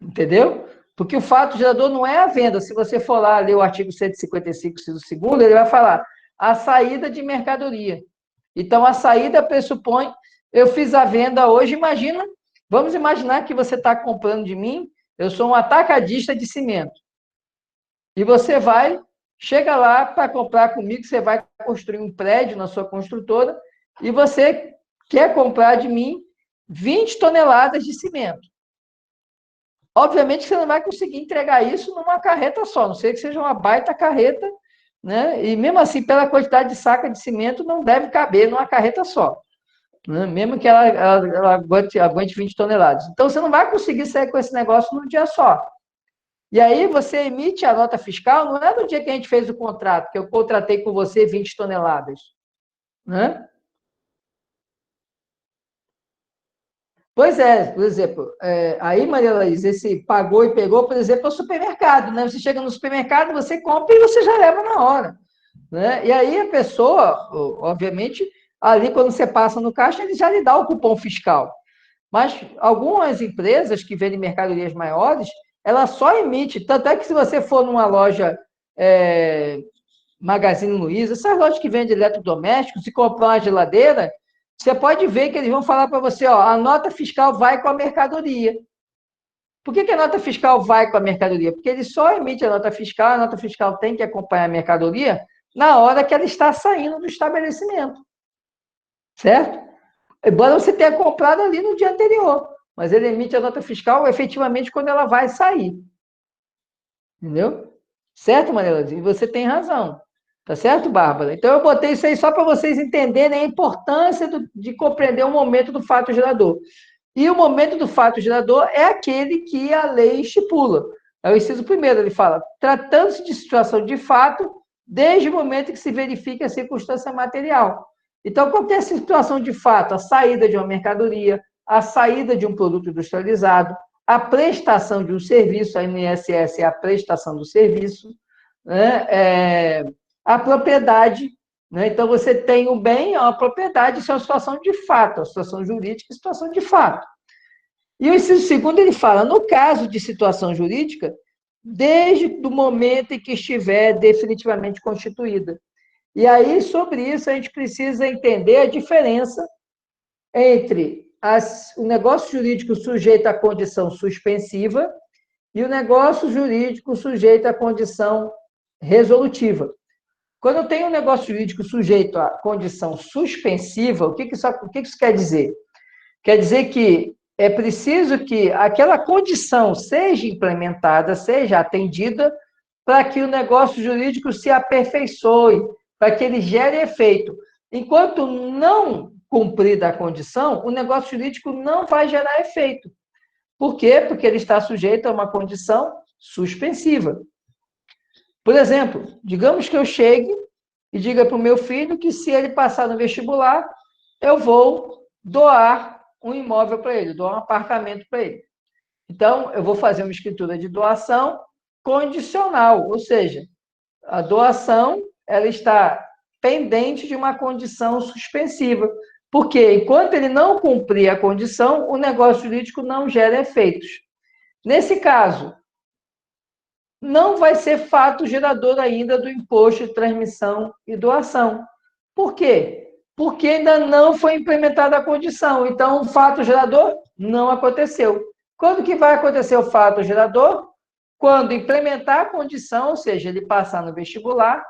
Entendeu? Porque o fato gerador não é a venda. Se você for lá ler o artigo 155, inciso 2º, ele vai falar a saída de mercadoria. Então, a saída pressupõe, eu fiz a venda hoje, vamos imaginar que você está comprando de mim, eu sou um atacadista de cimento. E você chega lá para comprar comigo, você vai construir um prédio na sua construtora, e você quer comprar de mim 20 toneladas de cimento. Obviamente, você não vai conseguir entregar isso numa carreta só, a não ser que seja uma baita carreta, né? E mesmo assim, pela quantidade de saca de cimento, não deve caber numa carreta só, né? Mesmo que ela aguente 20 toneladas. Então, você não vai conseguir sair com esse negócio num dia só. E aí, você emite a nota fiscal, não é no dia que a gente fez o contrato, que eu contratei com você 20 toneladas, né? Pois é, por exemplo, aí, Maria Laís, esse pagou e pegou, por exemplo, é o supermercado, né? Você chega no supermercado, você compra e você já leva na hora, né? E aí a pessoa, obviamente, ali quando você passa no caixa, ele já lhe dá o cupom fiscal. Mas algumas empresas que vendem mercadorias maiores, ela só emite, tanto é que se você for numa loja Magazine Luiza, essas lojas que vendem eletrodomésticos, e comprar uma geladeira, você pode ver que eles vão falar para você, ó, a nota fiscal vai com a mercadoria. Por que a nota fiscal vai com a mercadoria? Porque ele só emite a nota fiscal tem que acompanhar a mercadoria na hora que ela está saindo do estabelecimento. Certo? Embora você tenha comprado ali no dia anterior, mas ele emite a nota fiscal efetivamente quando ela vai sair. Entendeu? Certo, Maria? E você tem razão. Tá certo, Bárbara? Então, eu botei isso aí só para vocês entenderem a importância de compreender o momento do fato gerador. E o momento do fato gerador é aquele que a lei estipula. É o inciso primeiro, ele fala, tratando-se de situação de fato, desde o momento que se verifique a circunstância material. Então, qual é a situação de fato? A saída de uma mercadoria, a saída de um produto industrializado, a prestação de um serviço, a INSS é a prestação do serviço, né? A propriedade, né? Então, você tem o bem, a propriedade, isso é uma situação de fato, a situação jurídica é situação de fato. E o inciso segundo, ele fala, no caso de situação jurídica, desde o momento em que estiver definitivamente constituída. E aí, sobre isso, a gente precisa entender a diferença entre o negócio jurídico sujeito à condição suspensiva e o negócio jurídico sujeito à condição resolutiva. Quando eu tenho um negócio jurídico sujeito à condição suspensiva, o que isso quer dizer? Quer dizer que é preciso que aquela condição seja implementada, seja atendida, para que o negócio jurídico se aperfeiçoe, para que ele gere efeito. Enquanto não cumprida a condição, o negócio jurídico não vai gerar efeito. Por quê? Porque ele está sujeito a uma condição suspensiva. Por exemplo, digamos que eu chegue e diga para o meu filho que se ele passar no vestibular, eu vou doar um imóvel para ele, doar um apartamento para ele. Então, eu vou fazer uma escritura de doação condicional, ou seja, a doação ela está pendente de uma condição suspensiva, porque enquanto ele não cumprir a condição, o negócio jurídico não gera efeitos. Nesse caso, não vai ser fato gerador ainda do imposto de transmissão e doação. Por quê? Porque ainda não foi implementada a condição. Então, o fato gerador não aconteceu. Quando que vai acontecer o fato gerador? Quando implementar a condição, ou seja, ele passar no vestibular,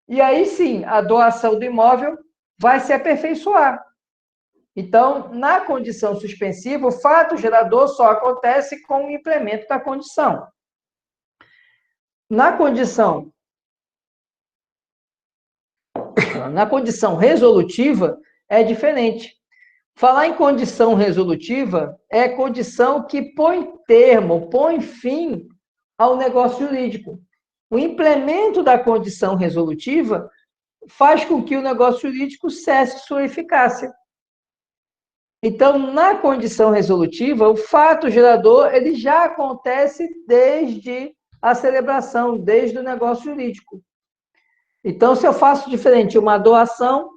e aí sim, a doação do imóvel vai se aperfeiçoar. Então, na condição suspensiva, o fato gerador só acontece com o implemento da condição. Na condição resolutiva, é diferente. Falar em condição resolutiva é condição que põe termo, põe fim ao negócio jurídico. O implemento da condição resolutiva faz com que o negócio jurídico cesse sua eficácia. Então, na condição resolutiva, o fato gerador ele já acontece desde a celebração, desde o negócio jurídico. Então, se eu faço diferente, uma doação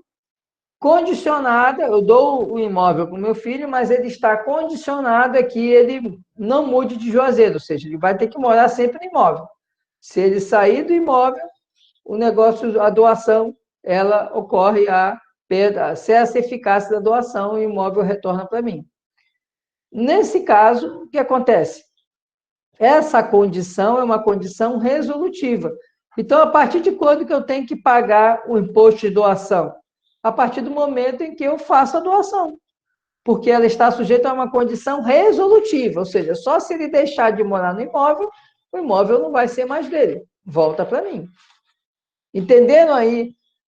condicionada, eu dou o imóvel para o meu filho, mas ele está condicionado a que ele não mude de Juazeiro, ou seja, ele vai ter que morar sempre no imóvel. Se ele sair do imóvel, o negócio, a doação, ela ocorre a perda, cessa a eficácia da doação e o imóvel retorna para mim. Nesse caso, o que acontece? Essa condição é uma condição resolutiva. Então, a partir de quando que eu tenho que pagar o imposto de doação? A partir do momento em que eu faço a doação. Porque ela está sujeita a uma condição resolutiva, ou seja, só se ele deixar de morar no imóvel, o imóvel não vai ser mais dele, volta para mim. Entenderam aí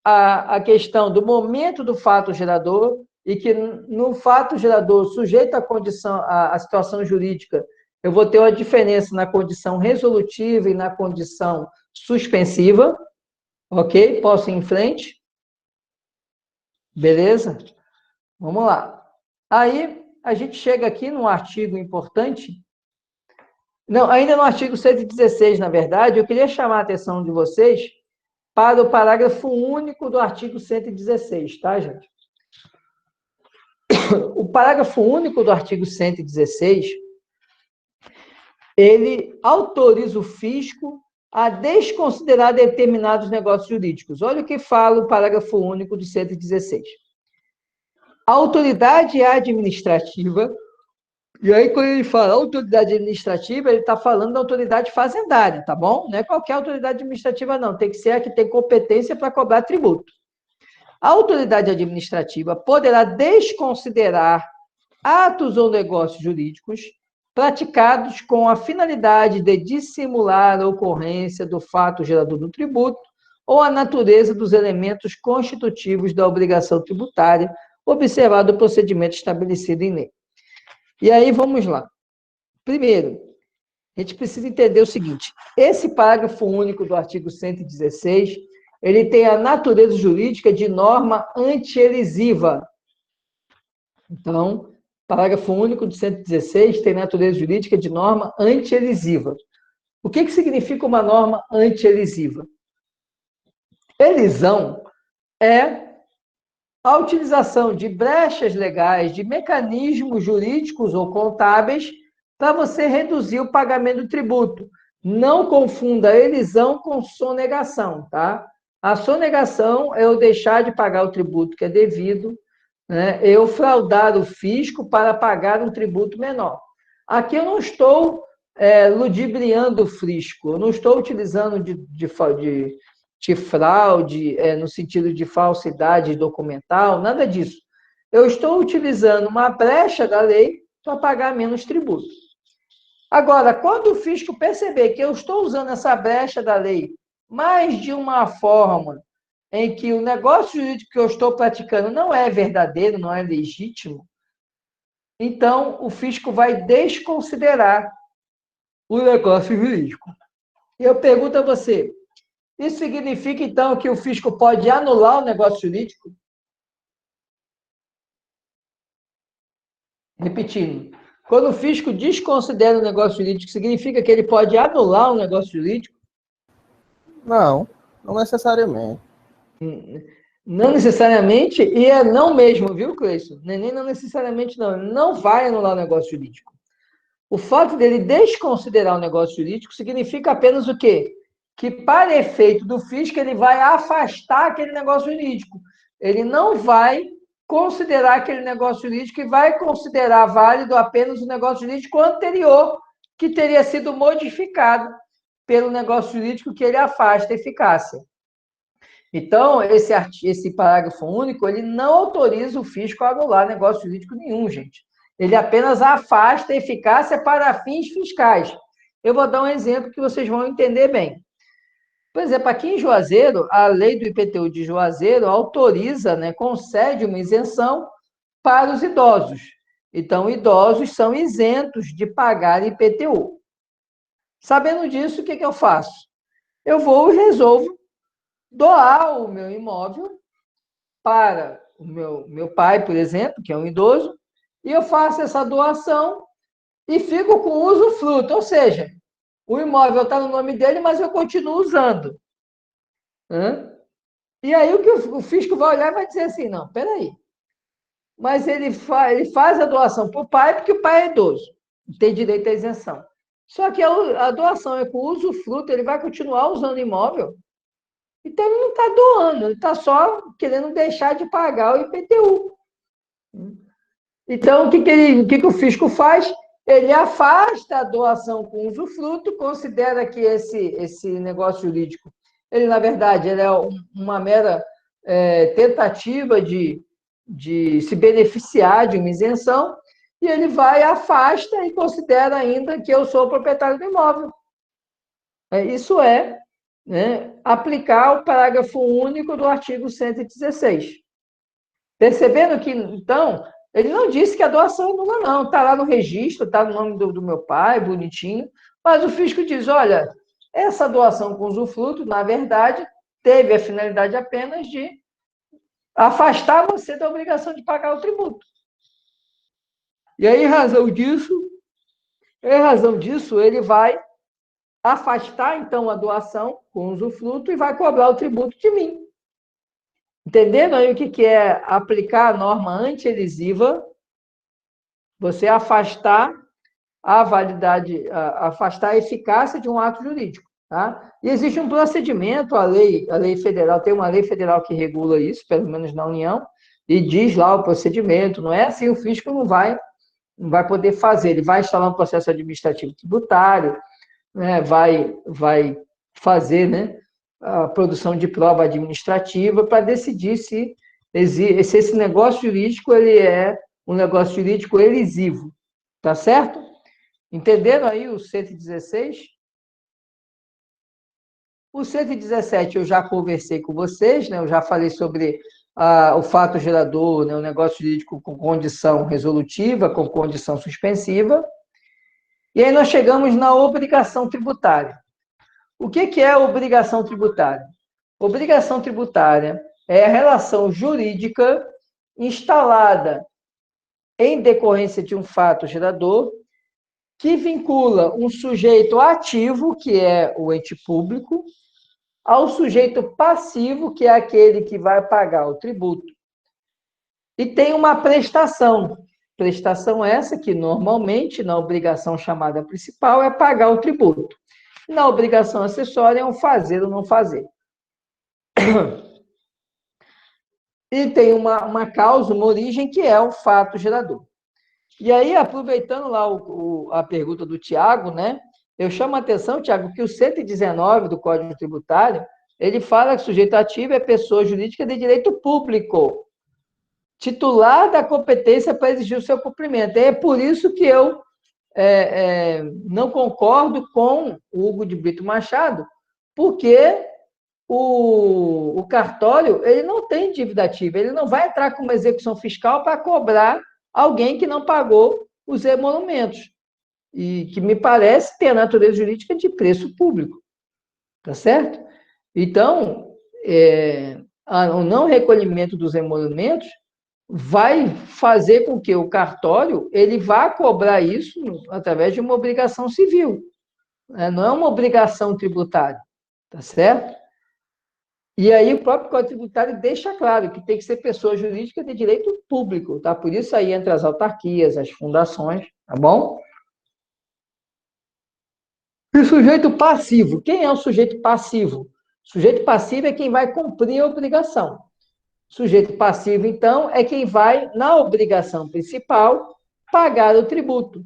a questão do momento do fato gerador e que no fato gerador, sujeito à condição, à situação jurídica, eu vou ter uma diferença na condição resolutiva e na condição suspensiva, ok? Posso ir em frente? Beleza? Vamos lá. Aí, a gente chega aqui num artigo importante. Não, ainda no artigo 116, na verdade, eu queria chamar a atenção de vocês para o parágrafo único do artigo 116, tá, gente? O parágrafo único do artigo 116, ele autoriza o fisco a desconsiderar determinados negócios jurídicos. Olha o que fala o parágrafo único do 116. A autoridade administrativa, e aí quando ele fala autoridade administrativa, ele está falando da autoridade fazendária, tá bom? Não é qualquer autoridade administrativa, não. Tem que ser a que tem competência para cobrar tributo. A autoridade administrativa poderá desconsiderar atos ou negócios jurídicos praticados com a finalidade de dissimular a ocorrência do fato gerador do tributo ou a natureza dos elementos constitutivos da obrigação tributária, observado o procedimento estabelecido em lei. E aí, vamos lá. Primeiro, a gente precisa entender o seguinte, esse parágrafo único do artigo 116, ele tem a natureza jurídica de norma antielisiva. Então, parágrafo único do 116 tem natureza jurídica de norma antielisiva. O que significa uma norma antielisiva? Elisão é a utilização de brechas legais, de mecanismos jurídicos ou contábeis para você reduzir o pagamento do tributo. Não confunda elisão com sonegação, tá? A sonegação é eu deixar de pagar o tributo que é devido, né? Eu fraudar o fisco para pagar um tributo menor. Aqui eu não estou ludibriando o fisco, eu não estou utilizando de fraude, no sentido de falsidade documental, nada disso. Eu estou utilizando uma brecha da lei para pagar menos tributo. Agora, quando o fisco perceber que eu estou usando essa brecha da lei, mais de uma forma em que o negócio jurídico que eu estou praticando não é verdadeiro, não é legítimo, então o fisco vai desconsiderar o negócio jurídico. E eu pergunto a você, isso significa, então, que o fisco pode anular o negócio jurídico? Repetindo, quando o fisco desconsidera o negócio jurídico, significa que ele pode anular o negócio jurídico? Não, não necessariamente. Não necessariamente, e é não mesmo, viu, Cleison? Nem não necessariamente não. Ele não vai anular o negócio jurídico. O fato dele desconsiderar o negócio jurídico significa apenas o quê? Que, para efeito do fisco, ele vai afastar aquele negócio jurídico. Ele não vai considerar aquele negócio jurídico e vai considerar válido apenas o negócio jurídico anterior, que teria sido modificado pelo negócio jurídico que ele afasta a eficácia. Então, esse parágrafo único, ele não autoriza o fisco a anular negócio jurídico nenhum, gente. Ele apenas afasta a eficácia para fins fiscais. Eu vou dar um exemplo que vocês vão entender bem. Por exemplo, aqui em Juazeiro, a lei do IPTU de Juazeiro autoriza, né, concede uma isenção para os idosos. Então, idosos são isentos de pagar IPTU. Sabendo disso, o que eu faço? Eu vou e resolvo doar o meu imóvel para o meu pai, por exemplo, que é um idoso, e eu faço essa doação e fico com usufruto, ou seja, o imóvel está no nome dele, mas eu continuo usando. E aí o que o fisco vai olhar e vai dizer assim, não, peraí, mas ele faz a doação para o pai porque o pai é idoso, tem direito à isenção. Só que a doação é com usufruto, ele vai continuar usando o imóvel, então ele não está doando, ele está só querendo deixar de pagar o IPTU. Então, o que o fisco faz? Ele afasta a doação com usufruto, considera que esse negócio jurídico, ele, na verdade, ele é uma mera tentativa de se beneficiar de uma isenção, e ele vai, afasta e considera ainda que eu sou o proprietário do imóvel. Isso é, né, aplicar o parágrafo único do artigo 116. Percebendo que, então, ele não disse que a doação é nula, não. Está lá no registro, está no nome do meu pai, bonitinho, mas o fisco diz, olha, essa doação com usufruto, na verdade, teve a finalidade apenas de afastar você da obrigação de pagar o tributo. E aí, em razão disso, ele vai afastar, então, a doação com usufruto e vai cobrar o tributo de mim. Entendendo aí o que é aplicar a norma anti-elisiva? Você afastar a validade, afastar a eficácia de um ato jurídico. Tá? E existe um procedimento, a lei federal, tem uma lei federal que regula isso, pelo menos na União, e diz lá o procedimento, não é assim, o fisco não vai poder fazer, ele vai instalar um processo administrativo tributário, né, vai fazer, né, a produção de prova administrativa para decidir se esse negócio jurídico ele é um negócio jurídico elisivo, tá certo? Entenderam aí o 116? O 117 eu já conversei com vocês, né? Eu já falei sobre o fato gerador, né? O negócio jurídico com condição resolutiva, com condição suspensiva. E aí nós chegamos na obrigação tributária. O que é obrigação tributária? Obrigação tributária é a relação jurídica instalada em decorrência de um fato gerador que vincula um sujeito ativo, que é o ente público, ao sujeito passivo, que é aquele que vai pagar o tributo. E tem uma prestação. Prestação essa que, normalmente, na obrigação chamada principal, é pagar o tributo. Na obrigação acessória, é um fazer ou não fazer. E tem uma causa, uma origem, que é o fato gerador. E aí, aproveitando lá a pergunta do Tiago, né? Eu chamo a atenção, Tiago, que o 119 do Código Tributário, ele fala que sujeito ativo é pessoa jurídica de direito público, titular da competência para exigir o seu cumprimento. É por isso que eu não concordo com o Hugo de Brito Machado, porque o cartório ele não tem dívida ativa, ele não vai entrar com uma execução fiscal para cobrar alguém que não pagou os emolumentos, e que me parece ter a natureza jurídica de preço público, tá certo? Então, o não recolhimento dos emolumentos vai fazer com que o cartório ele vá cobrar isso através de uma obrigação civil, né? Não é uma obrigação tributária, tá certo? E aí o próprio Código Tributário deixa claro que tem que ser pessoa jurídica de direito público, tá? Por isso aí entre as autarquias, as fundações, tá bom? E o sujeito passivo, quem é o sujeito passivo? O sujeito passivo é quem vai cumprir a obrigação. Sujeito passivo, então, é quem vai, na obrigação principal, pagar o tributo.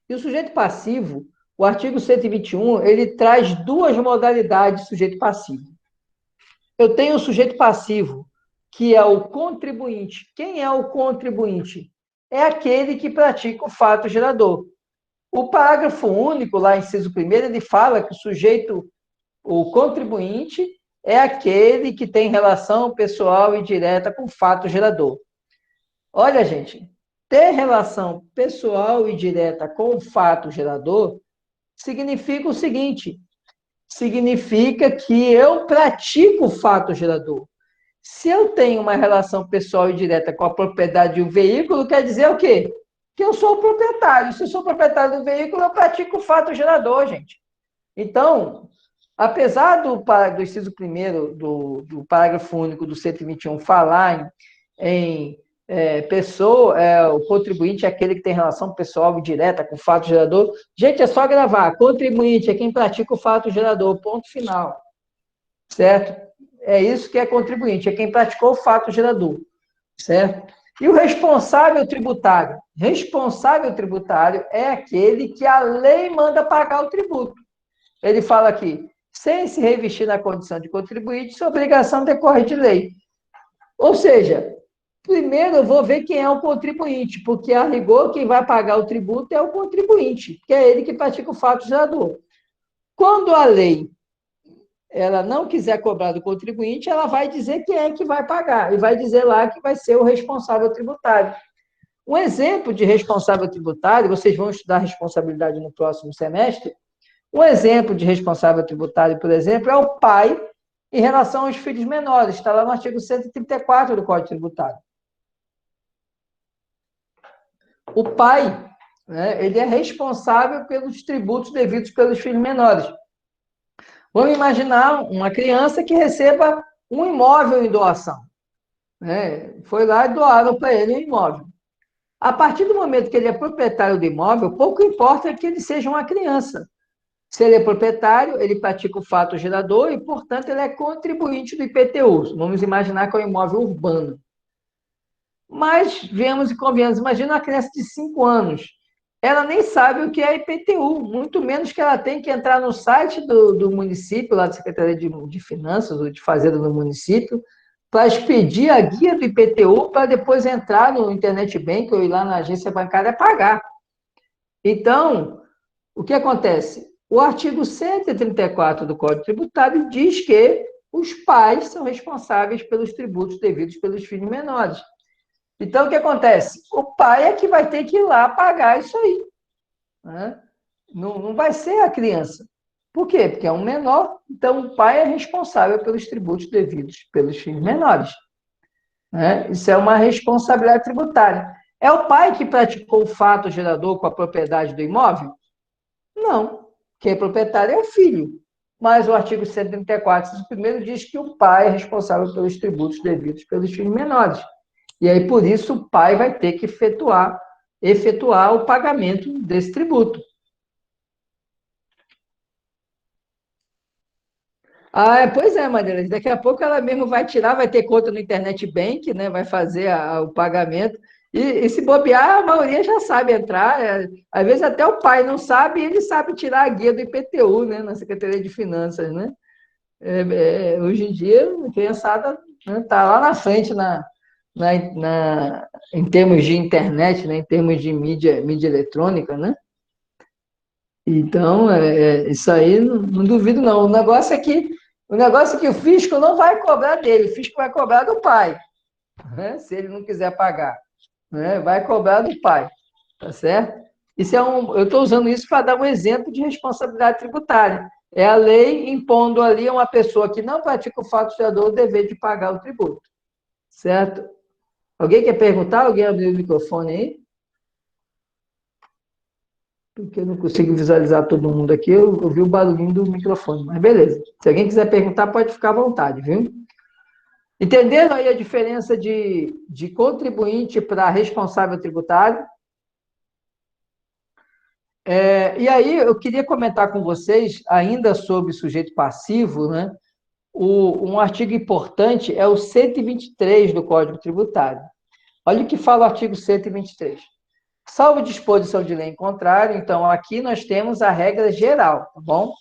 E o sujeito passivo, o artigo 121, ele traz duas modalidades de sujeito passivo. eu tenho o sujeito passivo, que é o contribuinte. Quem é o contribuinte? É aquele que pratica o fato gerador. O parágrafo único, lá, inciso 1º, ele fala que o sujeito, o contribuinte, é aquele que tem relação pessoal e direta com o fato gerador. Olha, gente, ter relação pessoal e direta com o fato gerador significa o seguinte: significa que eu pratico o fato gerador. Se eu tenho uma relação pessoal e direta com a propriedade do veículo, quer dizer o quê? Que eu sou o proprietário. Se eu sou proprietário do veículo, eu pratico o fato gerador, gente. Então, apesar do inciso 1º do parágrafo único do 121 falar em pessoa, o contribuinte é aquele que tem relação pessoal e direta com o fato gerador. Gente, é só gravar. Contribuinte é quem pratica o fato gerador, ponto final. Certo? É isso que é contribuinte, é quem praticou o fato gerador. Certo? E o responsável tributário? Responsável tributário é aquele que a lei manda pagar o tributo. Ele fala aqui, sem se revestir na condição de contribuinte, sua obrigação decorre de lei. Ou seja, primeiro eu vou ver quem é o contribuinte, porque a rigor quem vai pagar o tributo é o contribuinte, que é ele que pratica o fato gerador. Quando a lei ela não quiser cobrar do contribuinte, ela vai dizer quem é que vai pagar, e vai dizer lá que vai ser o responsável tributário. Um exemplo de responsável tributário, vocês vão estudar responsabilidade no próximo semestre, um exemplo de responsável tributário, por exemplo, é o pai em relação aos filhos menores, está lá no artigo 134 do Código Tributário. O pai, né, ele é responsável pelos tributos devidos pelos filhos menores. Vamos imaginar uma criança que receba um imóvel em doação. Né? Foi lá e doaram para ele um imóvel. A partir do momento que ele é proprietário do imóvel, pouco importa que ele seja uma criança. Se ele é proprietário, ele pratica o fato gerador e, portanto, ele é contribuinte do IPTU. Vamos imaginar que é um imóvel urbano. Mas, vemos e convenhamos, imagina uma criança de 5 anos. Ela nem sabe o que é IPTU, muito menos que ela tem que entrar no site do município, lá da Secretaria de Finanças ou de Fazenda do município, para expedir a guia do IPTU, para depois entrar no Internet Bank ou ir lá na agência bancária pagar. Então, o que acontece? O artigo 134 do Código Tributário diz que os pais são responsáveis pelos tributos devidos pelos filhos menores. Então, o que acontece? O pai é que vai ter que ir lá pagar isso aí. Né? Não vai ser a criança. Por quê? Porque é um menor, então o pai é responsável pelos tributos devidos pelos filhos menores. Né? Isso é uma responsabilidade tributária. É o pai que praticou o fato gerador com a propriedade do imóvel? Não. Quem é proprietário é o filho. Mas o artigo 134, primeiro, diz que o pai é responsável pelos tributos devidos pelos filhos menores. E aí, por isso, o pai vai ter que efetuar o pagamento desse tributo. Pois é, Madeira. Daqui a pouco ela mesmo vai tirar, vai ter conta no Internet Bank, né? Vai fazer o pagamento. E se bobear, a maioria já sabe entrar. Às vezes até o pai não sabe, e ele sabe tirar a guia do IPTU, né? Na Secretaria de Finanças, né? Hoje em dia, a criançada está lá na frente em termos de internet, né? Em termos de mídia eletrônica, né? Então, isso aí não duvido, não. O negócio é que o fisco não vai cobrar dele, o fisco vai cobrar do pai, né? Se ele não quiser pagar, né? Vai cobrar do pai, tá certo? Eu estou usando isso para dar um exemplo de responsabilidade tributária. É a lei impondo ali a uma pessoa que não pratica o fato gerador o dever de pagar o tributo, certo? Alguém quer perguntar? Alguém abriu o microfone aí? Porque eu não consigo visualizar todo mundo aqui, eu ouvi o barulhinho do microfone, mas beleza. Se alguém quiser perguntar, pode ficar à vontade, viu? Entenderam aí a diferença de contribuinte para responsável tributário? E aí eu queria comentar com vocês, ainda sobre sujeito passivo, né? Um artigo importante é o 123 do Código Tributário. Olha o que fala o artigo 123. Salvo disposição de lei em contrário, então aqui nós temos a regra geral, tá bom?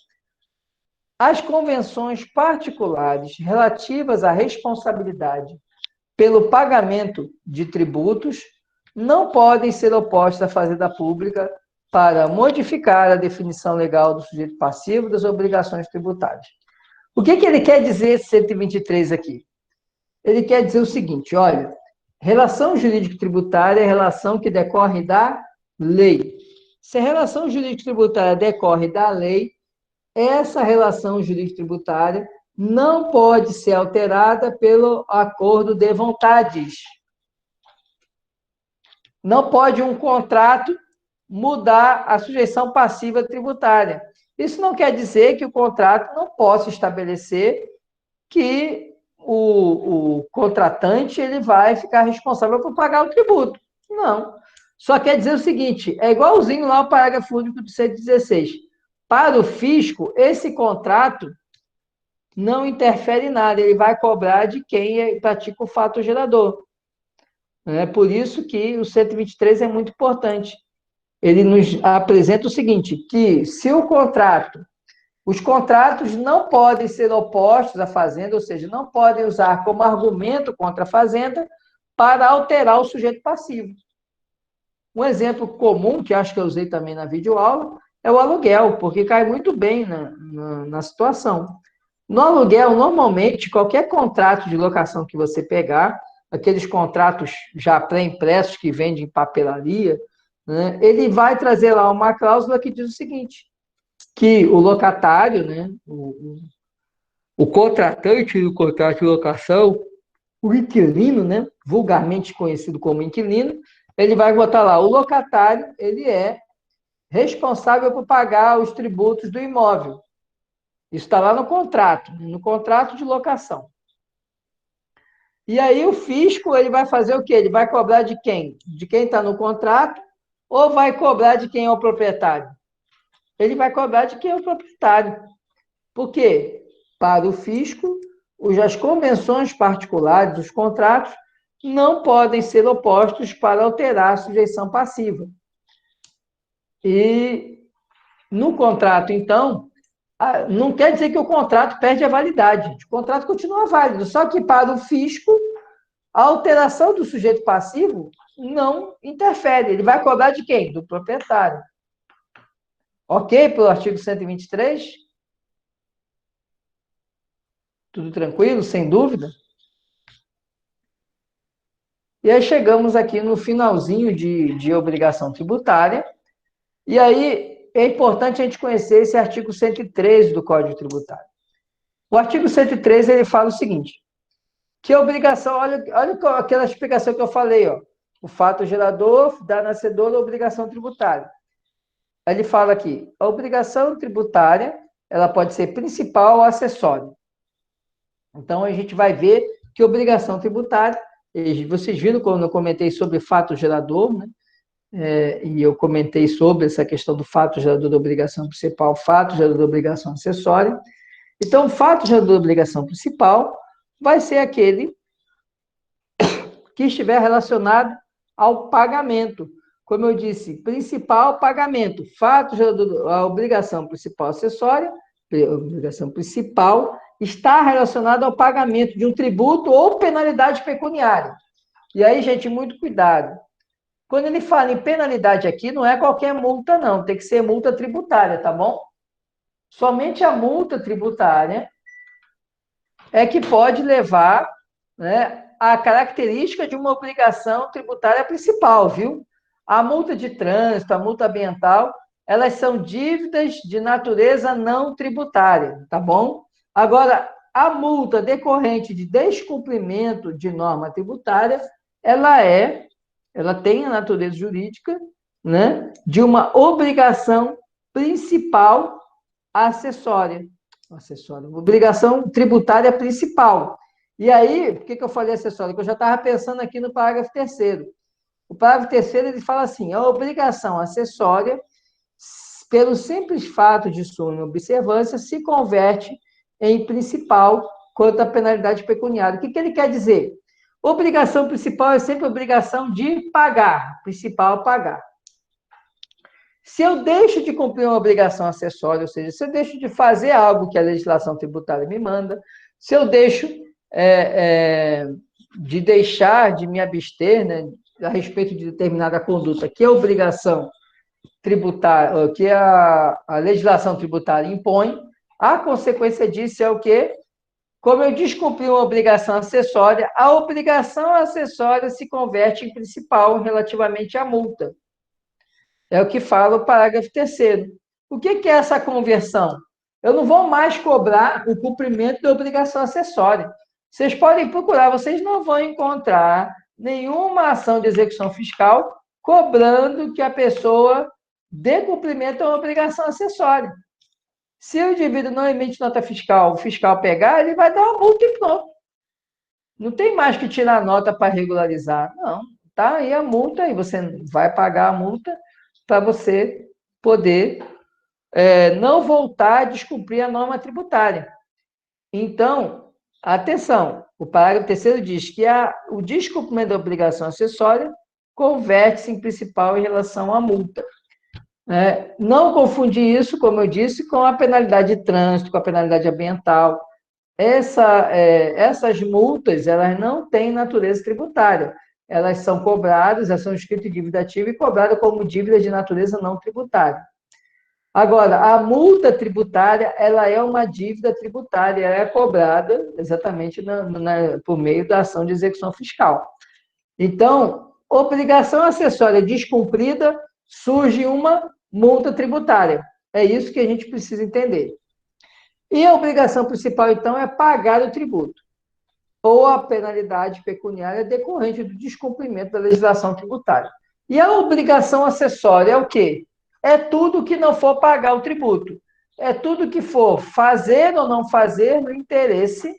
as convenções particulares relativas à responsabilidade pelo pagamento de tributos não podem ser opostas à Fazenda Pública para modificar a definição legal do sujeito passivo das obrigações tributárias. O que ele quer dizer esse 123 aqui? Ele quer dizer o seguinte, olha, relação jurídico-tributária é relação que decorre da lei. Se a relação jurídico-tributária decorre da lei, essa relação jurídico-tributária não pode ser alterada pelo acordo de vontades. Não pode um contrato mudar a sujeição passiva tributária. Isso não quer dizer que o contrato não possa estabelecer que o contratante ele vai ficar responsável por pagar o tributo. Não. Só quer dizer o seguinte, é igualzinho lá o parágrafo único do 116. Para o fisco, esse contrato não interfere em nada, ele vai cobrar de quem pratica o fato gerador. É por isso que o 123 é muito importante. Ele nos apresenta o seguinte, que se o contrato, os contratos não podem ser opostos à fazenda, ou seja, não podem usar como argumento contra a fazenda para alterar o sujeito passivo. Um exemplo comum, que acho que eu usei também na videoaula, é o aluguel, porque cai muito bem na situação. No aluguel, normalmente, qualquer contrato de locação que você pegar, aqueles contratos já pré-impressos que vendem em papelaria, né, ele vai trazer lá uma cláusula que diz o seguinte, que o locatário, né, o contratante do contrato de locação, o inquilino, né, vulgarmente conhecido como inquilino, ele vai botar lá, o locatário, ele é responsável por pagar os tributos do imóvel. Isso está lá no contrato de locação. E aí o fisco, ele vai fazer o quê? Ele vai cobrar de quem? De quem está no contrato ou vai cobrar de quem é o proprietário? Ele vai cobrar de quem é o proprietário. Por quê? Para o fisco, as convenções particulares, os contratos, não podem ser opostos para alterar a sujeição passiva. E no contrato, então, não quer dizer que o contrato perde a validade. O contrato continua válido, só que para o fisco, a alteração do sujeito passivo não interfere. Ele vai cobrar de quem? Do proprietário. Ok pelo artigo 123? Tudo tranquilo, sem dúvida? E aí chegamos aqui no finalzinho de obrigação tributária. E aí é importante a gente conhecer esse artigo 113 do Código Tributário. O artigo 113, ele fala o seguinte, que a obrigação, olha aquela explicação que eu falei, ó, o fato gerador dá nascedor a obrigação tributária. Ele fala aqui, a obrigação tributária, ela pode ser principal ou acessória. Então, a gente vai ver que obrigação tributária, vocês viram quando eu comentei sobre fato gerador, né? E eu comentei sobre essa questão do fato gerador da obrigação principal, fato gerador da obrigação acessória. Então, o fato gerador da obrigação principal vai ser aquele que estiver relacionado ao pagamento. Como eu disse, principal pagamento, fato gerador, a obrigação principal acessória, a obrigação principal está relacionada ao pagamento de um tributo ou penalidade pecuniária. E aí, gente, muito cuidado. Quando ele fala em penalidade aqui, não é qualquer multa, não. Tem que ser multa tributária, tá bom? Somente a multa tributária é que pode levar, né, a característica de uma obrigação tributária principal, viu? A multa de trânsito, a multa ambiental, elas são dívidas de natureza não tributária, tá bom? Agora, a multa decorrente de descumprimento de norma tributária, ela tem a natureza jurídica, né, de uma obrigação principal acessória. Obrigação tributária principal. E aí, por que eu falei acessória? Porque eu já estava pensando aqui no parágrafo 3º. O parágrafo 3º, ele fala assim, a obrigação acessória, pelo simples fato de sua inobservância, se converte em principal quanto à penalidade pecuniária. O que ele quer dizer? Obrigação principal é sempre obrigação de pagar, principal pagar. Se eu deixo de cumprir uma obrigação acessória, ou seja, se eu deixo de fazer algo que a legislação tributária me manda, se eu deixo de deixar de me abster, né, a respeito de determinada conduta, que é obrigação tributária, que a legislação tributária impõe, a consequência disso é o quê? Como eu descumpri uma obrigação acessória, a obrigação acessória se converte em principal relativamente à multa. É o que fala o parágrafo 3º. O que é essa conversão? Eu não vou mais cobrar o cumprimento da obrigação acessória. Vocês podem procurar, vocês não vão encontrar nenhuma ação de execução fiscal cobrando que a pessoa dê cumprimento a uma obrigação acessória. Se o indivíduo não emite nota fiscal, o fiscal pegar, ele vai dar uma multa e pronto. Não tem mais que tirar a nota para regularizar. Não, tá aí a multa e você vai pagar a multa para você poder não voltar a descumprir a norma tributária. Então, atenção, o parágrafo 3º diz que o descumprimento da obrigação acessória converte-se em principal em relação à multa. Não confundir isso, como eu disse, com a penalidade de trânsito, com a penalidade ambiental. Essas multas, elas não têm natureza tributária. Elas são cobradas, elas são escritas em dívida ativa e cobradas como dívida de natureza não tributária. Agora, a multa tributária, ela é uma dívida tributária, ela é cobrada exatamente por meio da ação de execução fiscal. Então, obrigação acessória descumprida, surge uma multa tributária. É isso que a gente precisa entender. E a obrigação principal, então, é pagar o tributo, ou a penalidade pecuniária decorrente do descumprimento da legislação tributária. E a obrigação acessória é o quê? É tudo que não for pagar o tributo. É tudo que for fazer ou não fazer no interesse,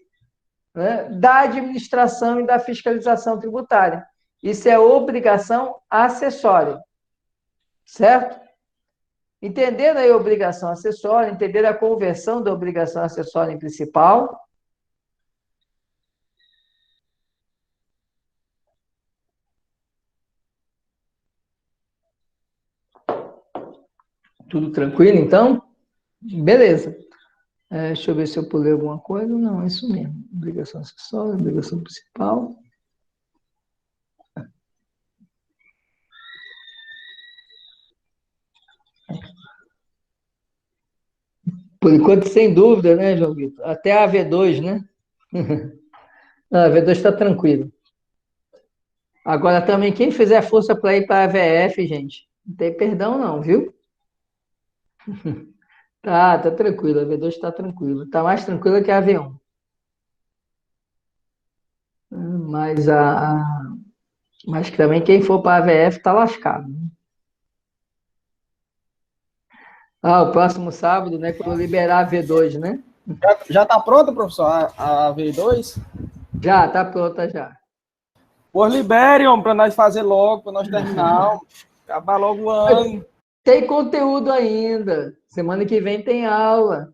né, da administração e da fiscalização tributária. Isso é obrigação acessória. Certo? Entenderam aí a obrigação acessória, entenderam a conversão da obrigação acessória em principal? Tudo tranquilo, então? Beleza. Deixa eu ver se eu pulei alguma coisa. Não, é isso mesmo. Obrigação acessória, obrigação principal. Por enquanto, sem dúvida, né, João Vitor? Até a V2, né? A V2 está tranquilo. Agora, também, quem fizer força para ir para a AVF, gente, não tem perdão não, viu? Tá tranquilo, a V2 está tranquilo. Está mais tranquila que a V1. Mas, mas também quem for para a AVF está lascado. O próximo sábado, né? Quando liberar a V2, né? Já está pronta, professor, a V2? Já, está pronta já. Pois libere, homem, para nós fazer logo, para nós terminar, acabar logo o ano. Tem conteúdo ainda. Semana que vem tem aula.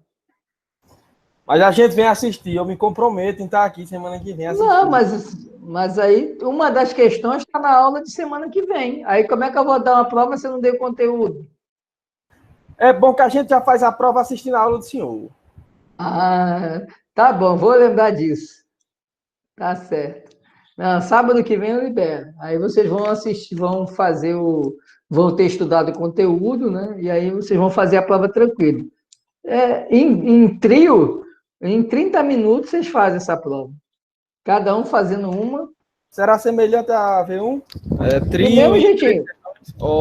Mas a gente vem assistir, eu me comprometo em estar aqui semana que vem assistir. Não, mas aí uma das questões está na aula de semana que vem. Aí como é que eu vou dar uma prova se eu não dei conteúdo? É bom que a gente já faz a prova assistindo a aula do senhor. Tá bom, vou lembrar disso. Tá certo. Não, sábado que vem eu libero. Aí vocês vão assistir, vão ter estudado o conteúdo, né? E aí vocês vão fazer a prova tranquilo. Em trio, em 30 minutos vocês fazem essa prova. Cada um fazendo uma. Será semelhante à V1? Trio. Do mesmo jeitinho.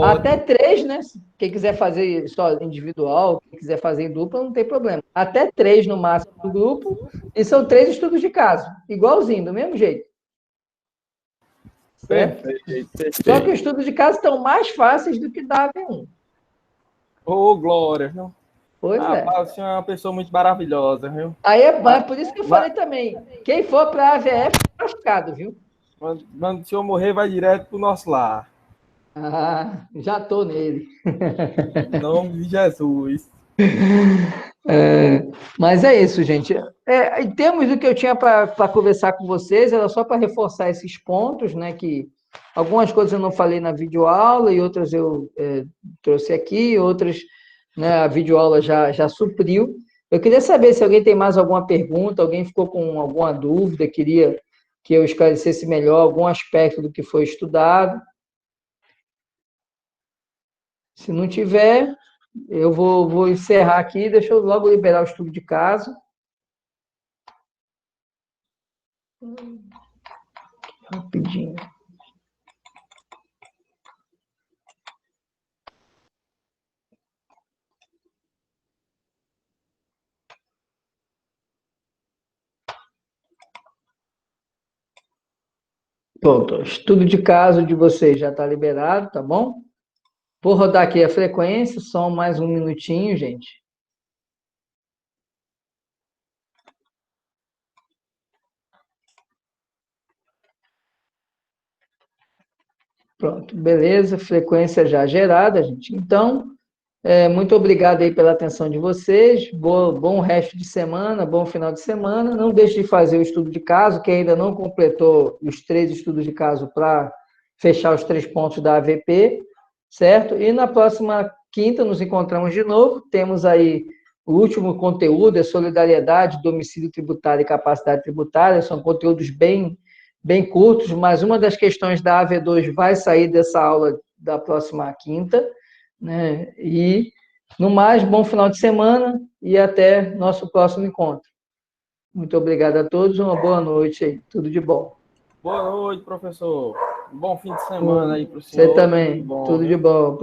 Até 3, né? Quem quiser fazer só individual, quem quiser fazer em dupla, não tem problema. Até 3 no máximo do grupo, e são 3 estudos de caso. Igualzinho, do mesmo jeito. Certo? Perfeito. Só que os estudos de caso estão mais fáceis do que da V1. Glória, viu? Pois é. Você é uma pessoa muito maravilhosa, viu? Aí é por isso que eu falei também. Quem for para a AVF, tá lascado, viu? Quando o senhor morrer, vai direto pro nosso lar. Já tô nele. Em nome de Jesus. Mas é isso, gente. Em termos do que eu tinha para conversar com vocês, era só para reforçar esses pontos, né, que Algumas coisas eu não falei na videoaula e outras eu trouxe aqui, outras, né, a videoaula já supriu. Eu queria saber se alguém tem mais alguma pergunta, alguém ficou com alguma dúvida, queria que eu esclarecesse melhor algum aspecto do que foi estudado. Se não tiver, eu vou encerrar aqui, deixa eu logo liberar o estudo de caso. Rapidinho. Pronto, estudo de caso de vocês já está liberado, tá bom? Vou rodar aqui a frequência, só mais um minutinho, gente. Pronto, beleza, frequência já gerada, gente. Então, muito obrigado aí pela atenção de vocês, bom resto de semana, bom final de semana. Não deixe de fazer o estudo de caso, que ainda não completou os 3 estudos de caso para fechar os 3 pontos da AVP, certo? E na próxima quinta nos encontramos de novo, temos aí o último conteúdo, é solidariedade, domicílio tributário e capacidade tributária, são conteúdos bem curtos, mas uma das questões da AV2 vai sair dessa aula da próxima quinta, né? E, no mais, bom final de semana e até nosso próximo encontro. Muito obrigado a todos, uma boa noite aí, tudo de bom. Boa noite, professor. Bom fim de semana aí para o Você senhor. também, Tudo bom, tudo de viu? bom.